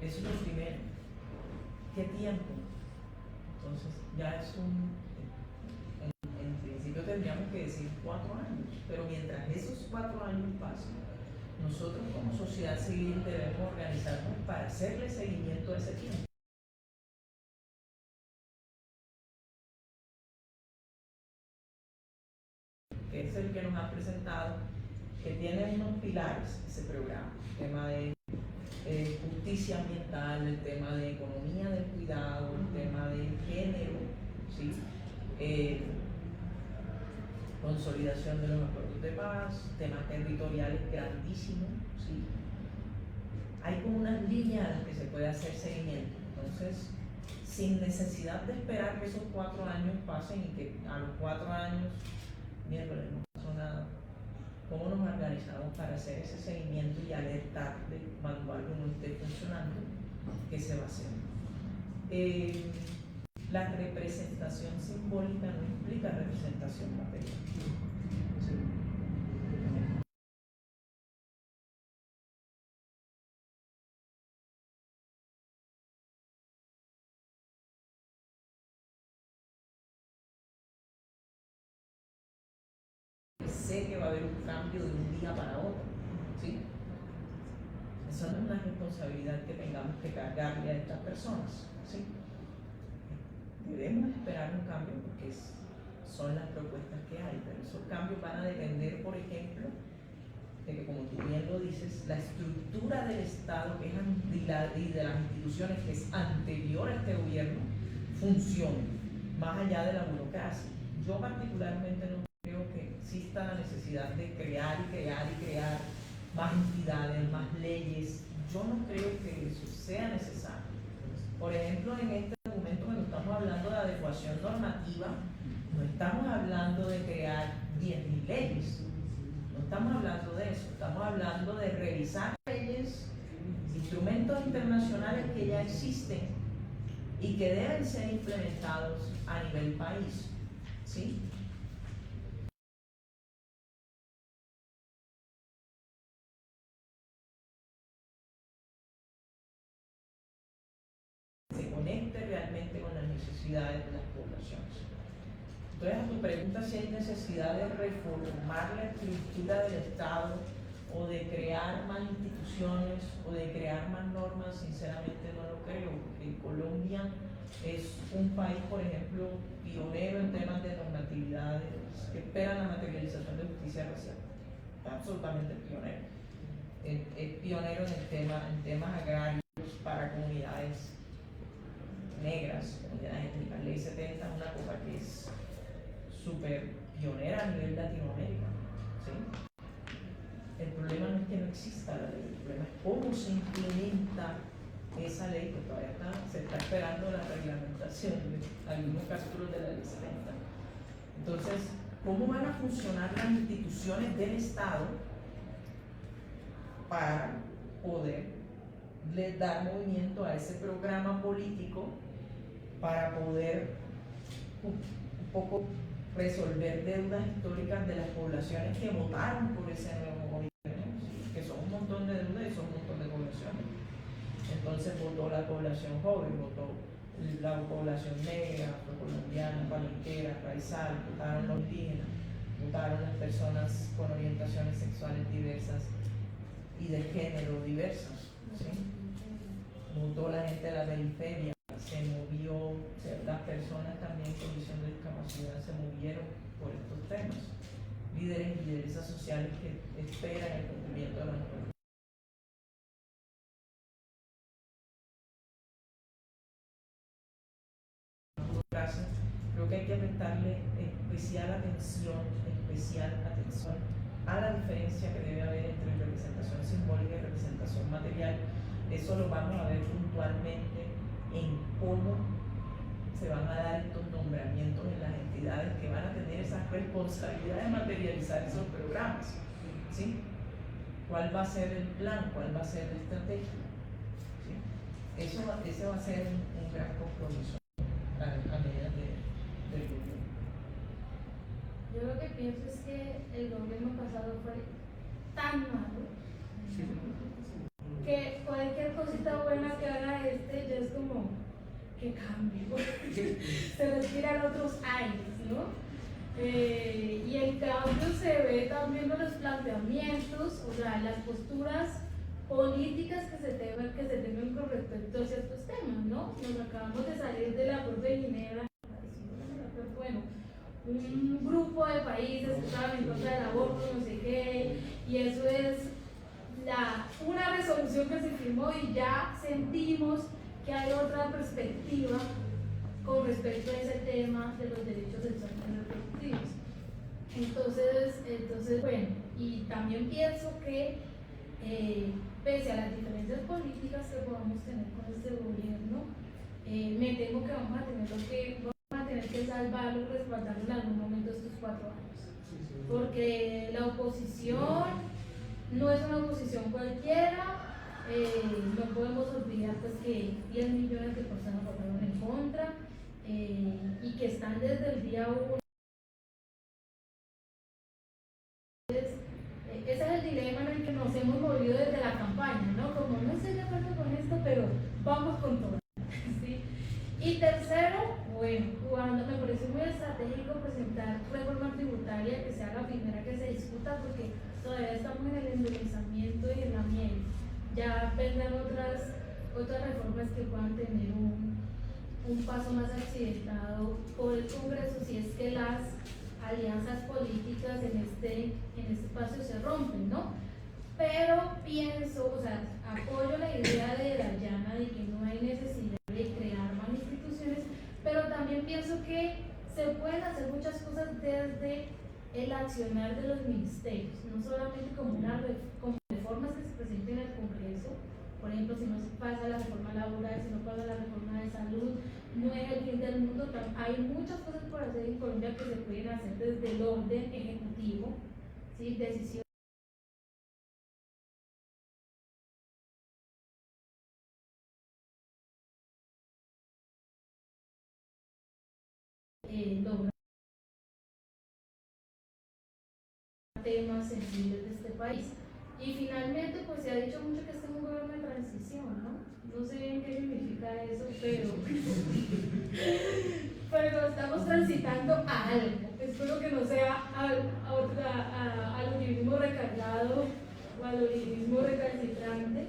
Eso es lo primero. ¿Qué tiempo? Entonces ya es en principio tendríamos que decir 4 años, pero mientras esos 4 años pasen, nosotros como sociedad civil debemos organizarnos para hacerle seguimiento a ese tiempo. Que es el que nos han presentado, que tiene unos pilares ese programa, el tema de justicia ambiental, el tema de economía del cuidado, el tema de género, ¿sí? Consolidación de los acuerdos de paz, temas territoriales grandísimos, ¿sí? Hay como unas líneas a las que se puede hacer seguimiento. Entonces, sin necesidad de esperar que esos 4 años pasen y que a los 4 años, miércoles, no pasó nada, ¿cómo nos organizamos para hacer ese seguimiento y alertar de cuando algo no esté funcionando? ¿Qué se va a hacer? La representación simbólica no implica representación material. ¿Sí? Sé que va a haber un cambio de un día para otro, ¿sí? Eso no es una responsabilidad que tengamos que cargarle a estas personas, ¿sí? Debemos esperar un cambio porque son las propuestas que hay, pero esos cambios van a depender, por ejemplo, de que, como tú bien lo dices, la estructura del Estado que es y de las instituciones que es anterior a este gobierno funcione, más allá de la burocracia. Yo particularmente no creo que exista la necesidad de crear más entidades, más leyes. Yo no creo que eso sea necesario. Por ejemplo, en este momento cuando estamos hablando de adecuación normativa, no estamos hablando de crear 10.000 leyes, no estamos hablando de eso, estamos hablando de revisar leyes, instrumentos internacionales que ya existen y que deben ser implementados a nivel país, ¿sí? Se conecte realmente con las necesidades de las poblaciones. Entonces, a tu pregunta si hay necesidad de reformar la estructura del Estado o de crear más instituciones o de crear más normas, sinceramente no lo creo, porque Colombia es un país, por ejemplo, pionero en temas de normatividades, que espera la materialización de justicia racial, absolutamente pionero. Es pionero en temas agrarios para comunidades negras, comunidades étnicas. Ley 70 es una cosa que es súper pionera a nivel Latinoamérica, ¿sí? El problema no es que no exista la ley, el problema es cómo se implementa esa ley, que todavía se está esperando la reglamentación de algunos capítulos de la ley 70. Entonces, ¿cómo van a funcionar las instituciones del Estado para poder dar movimiento a ese programa político, para poder un poco resolver deudas históricas de las poblaciones que votaron por ese nuevo gobierno, ¿sí? Que son un montón de deudas y son un montón de poblaciones? Entonces votó la población joven, votó la población negra, afrocolombiana, palenquera, raizal, votaron los indígenas, votaron las personas con orientaciones sexuales diversas y de género diversas, ¿sí? Votó la gente de la periferia, se movió, o sea, las personas también con condición de discapacidad se movieron por estos temas. Líderes y lideresas sociales que esperan el cumplimiento de la norma. Creo que hay que prestarle especial atención a la diferencia que debe haber entre representación simbólica y representación material. Eso lo vamos a ver puntualmente en cómo se van a dar estos nombramientos en las entidades que van a tener esa responsabilidad de materializar esos programas, ¿sí? ¿Cuál va a ser el plan? ¿Cuál va a ser la estrategia? ¿Sí? Ese va a ser un gran compromiso a medida del gobierno. Yo lo que pienso es que el gobierno pasado fue tan malo que cualquier cosita buena que haga ya es como que cambio, se respiran otros aires, ¿no? Y el cambio se ve también en los planteamientos, o sea, las posturas políticas que se tengan con respecto a ciertos temas, ¿no? Nos acabamos de salir del acuerdo de Ginebra, bueno, un grupo de países que estaban en contra del aborto, no sé qué, y eso es una resolución que se firmó y ya sentimos que hay otra perspectiva con respecto a ese tema de los derechos sexuales y reproductivos. Entonces, bueno, y también pienso que pese a las diferencias políticas que podamos tener con este gobierno, me temo que vamos a tener que salvarlo y respaldarlo en algún momento estos 4 años. Porque la oposición no es una oposición cualquiera, no podemos olvidar pues, que 10 millones de personas votaron en contra y que están desde el día 1. Ese es el dilema en el que nos hemos movido desde la campaña, ¿no? Como no estoy de acuerdo con esto, pero vamos con todo. ¿Sí? Y tercero, bueno, cuando me parece muy estratégico presentar reforma tributaria que sea la primera que se discuta, porque todavía estamos en el enderezamiento y en la miel. Ya vendrán otras reformas que puedan tener un paso más accidentado por el Congreso, si es que las alianzas políticas en este espacio se rompen, ¿no? pero pienso, o sea, apoyo la idea de Dayana de que no hay necesidad de crear más instituciones, pero también pienso que se pueden hacer muchas cosas desde el accionar de los ministerios, no solamente como reformas que se presenten en el Congreso. Por ejemplo, si no se pasa la reforma laboral, si no pasa la reforma de salud, no es el fin del mundo. Hay muchas cosas por hacer en Colombia que se pueden hacer desde el orden ejecutivo, ¿sí? Decisiones lograr temas sensibles de este país. Y finalmente, pues se ha dicho mucho que este es un gobierno de transición, ¿no? No sé bien qué significa eso, pero estamos transitando a algo. Espero que no sea al uribismo recargado o al uribismo recalcitrante,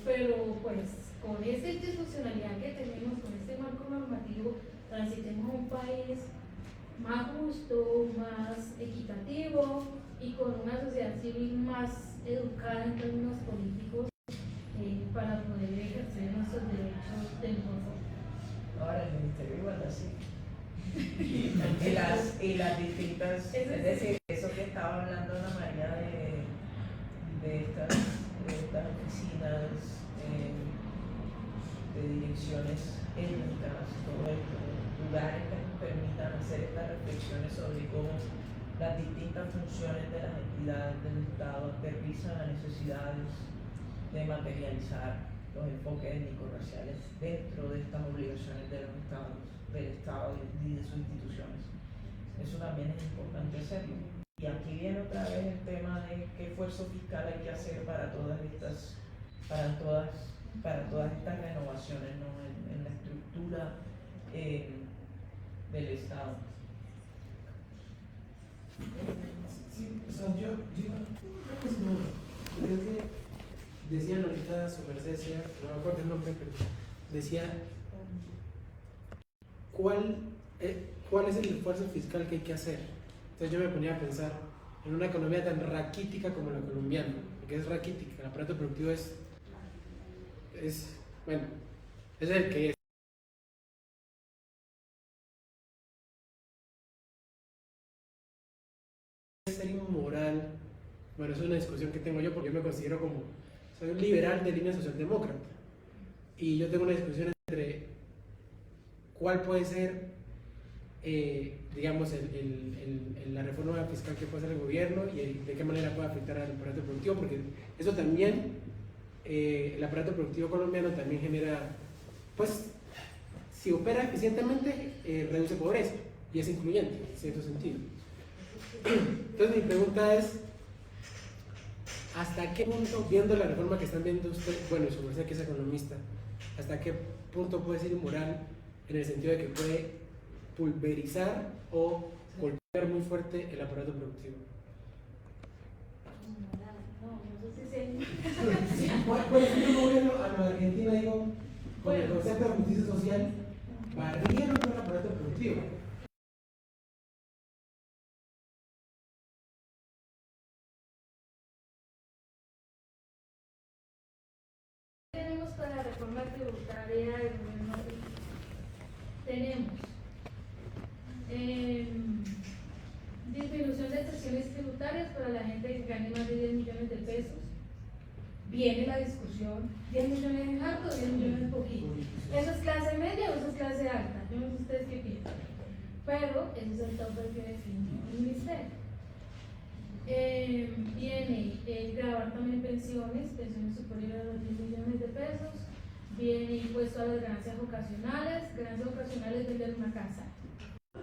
pero pues con esta institucionalidad que tenemos, con este marco normativo, transitemos a un país más justo, más equitativo y con una sociedad civil más educada en términos políticos para poder ejercer nuestros derechos de mejor forma. Ahora el Ministerio de Igualdad sí. y las distintas, es decir, eso que estaba hablando Ana María de estas oficinas de direcciones étnicas, todo esto, lugares que nos permitan hacer estas reflexiones sobre cómo las distintas funciones de las entidades del Estado aterrizan a necesidades de materializar los enfoques étnico-raciales dentro de estas obligaciones de los estados, del Estado y de sus instituciones. Eso también es importante hacerlo. Y aquí viene otra vez el tema de qué esfuerzo fiscal hay que hacer para todas estas renovaciones, ¿no? en la estructura del Estado. Sí, o sea, yo creo que decían ahorita su merced, no me acuerdo el nombre, pero decía ¿cuál es el esfuerzo fiscal que hay que hacer? Entonces yo me ponía a pensar en una economía tan raquítica como la colombiana, porque es raquítica, el aparato productivo es bueno, es el que es. Ser inmoral, bueno, es una discusión que tengo yo porque yo me considero como, soy un liberal de línea socialdemócrata y yo tengo una discusión entre cuál puede ser, digamos, la reforma fiscal que puede hacer el gobierno y de qué manera puede afectar al aparato productivo, porque eso también, el aparato productivo colombiano también genera, pues, si opera eficientemente, reduce pobreza y es incluyente en cierto sentido. Entonces mi pregunta es, ¿hasta qué punto, viendo la reforma que están viendo usted, bueno, su merced que es economista, hasta qué punto puede ser inmoral en el sentido de que puede pulverizar o golpear muy fuerte el aparato productivo? Sí, por ejemplo, no voy a la Argentina, digo, con el concepto de justicia social, barrieron todo el aparato productivo. Tenemos para la reforma tributaria del gobierno, tenemos disminución de excepciones tributarias para la gente que gane más de 10 millones de pesos. Viene la discusión, 10 millones es alto, 10 millones es poquito. ¿Eso es clase media o eso es clase alta? Yo no sé ustedes qué piensan, pero ese es el tope que define el ministerio. Viene grabar también pensiones superiores a los 10 millones de pesos. Viene impuesto a las ganancias ocasionales vender una casa,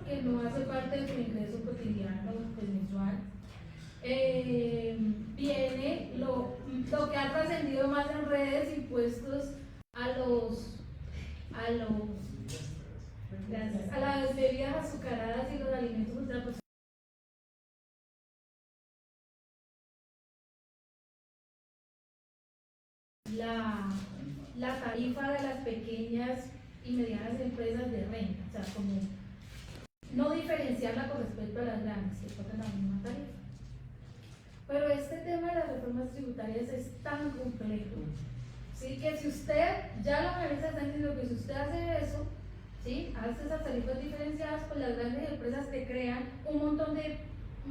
que no hace parte de su ingreso cotidiano, pues mensual. Viene lo que ha trascendido más en redes, impuestos a las bebidas azucaradas y los alimentos ultraprocesados. La tarifa de las pequeñas y medianas empresas de renta, o sea, como no diferenciarla con respecto a las grandes, que tocan la misma tarifa. Pero este tema de las reformas tributarias es tan complejo, ¿sí? Que si usted ya lo analiza, está diciendo que si usted hace eso, ¿sí? Hace esas tarifas diferenciadas, pues las grandes empresas te crean un montón de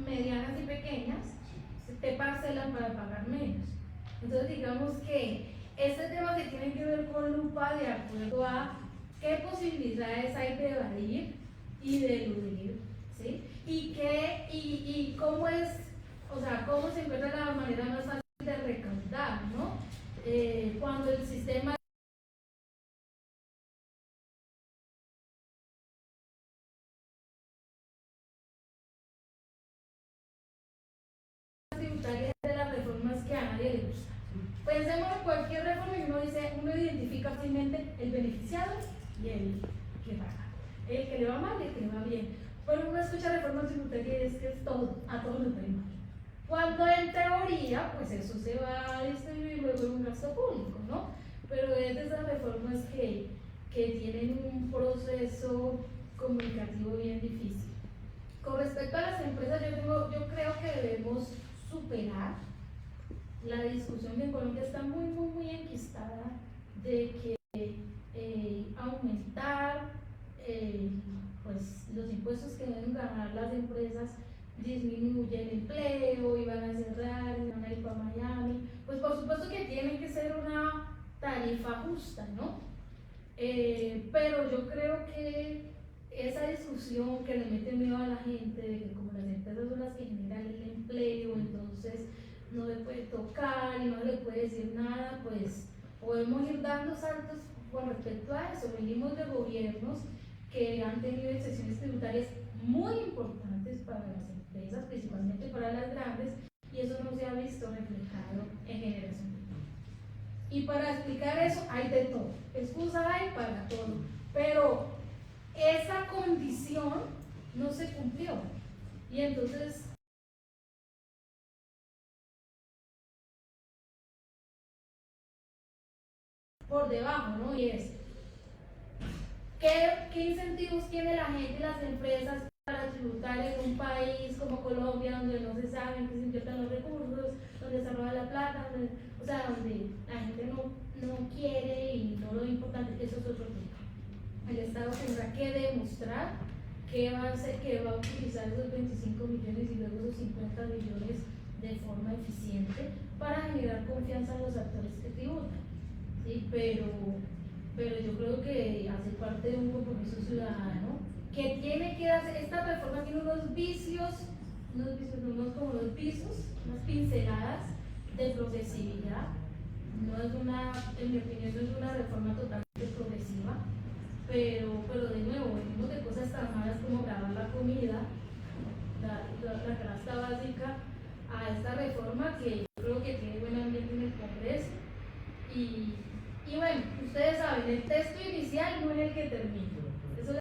medianas y pequeñas, te parcelan para pagar menos. Entonces digamos que este tema se tiene que ver con lupa de acuerdo a qué posibilidades hay de evadir y de eludir, ¿sí? Y cómo es, o sea, cómo se encuentra la manera más fácil de recaudar, ¿no? Cuando el sistema tributaria de las reformas que a nadie le gusta. Pensemos en cualquier reforma y uno identifica fácilmente el beneficiado y el que paga, el que le va mal y el que le va bien. Pero uno escucha reformas tributarias y es que es todo, a todos nos va mal. Cuando en teoría, pues eso se va a distribuir luego en un gasto público, ¿no? Pero es de esas reformas que tienen un proceso comunicativo bien difícil. Con respecto a las empresas, yo creo que debemos superar la discusión que en Colombia está muy enquistada de que aumentar pues los impuestos que deben ganar las empresas disminuye el empleo y van a cerrar y van a ir para Miami. Pues por supuesto que tiene que ser una tarifa justa, ¿no? Pero yo creo que esa discusión que le mete miedo a la gente de que como las empresas son las que generan el empleo, entonces no le puede tocar y no le puede decir nada, pues podemos ir dando saltos con respecto a eso. Venimos de gobiernos que han tenido excepciones tributarias muy importantes para las empresas, principalmente para las grandes, y eso no se ha visto reflejado en generación. Y para explicar eso hay de todo, excusa hay para todo, pero esa condición no se cumplió. Y entonces por debajo, ¿no? Y es ¿qué incentivos tiene la gente y las empresas para tributar en un país como Colombia, donde no se sabe en qué se invierten los recursos, donde se roba la plata, donde la gente no quiere y no lo importante, que eso es otro tema? El Estado tendrá que demostrar que va a hacer, que va a utilizar esos 25 millones y luego esos 50 millones de forma eficiente para generar confianza en los actores que tributan, ¿sí? Pero yo creo que hace parte de un compromiso ciudadano que tiene que darse. Esta reforma tiene unos vicios, como los visos, unas pinceladas de progresividad. No es en mi opinión, no es una reforma totalmente progresiva, pero de nuevo, venimos de cosas tan malas como grabar la comida, la canasta básica, a esta reforma que yo creo que tiene buen ambiente en el Congreso. Y bueno, ustedes saben, el texto inicial no es el que termina.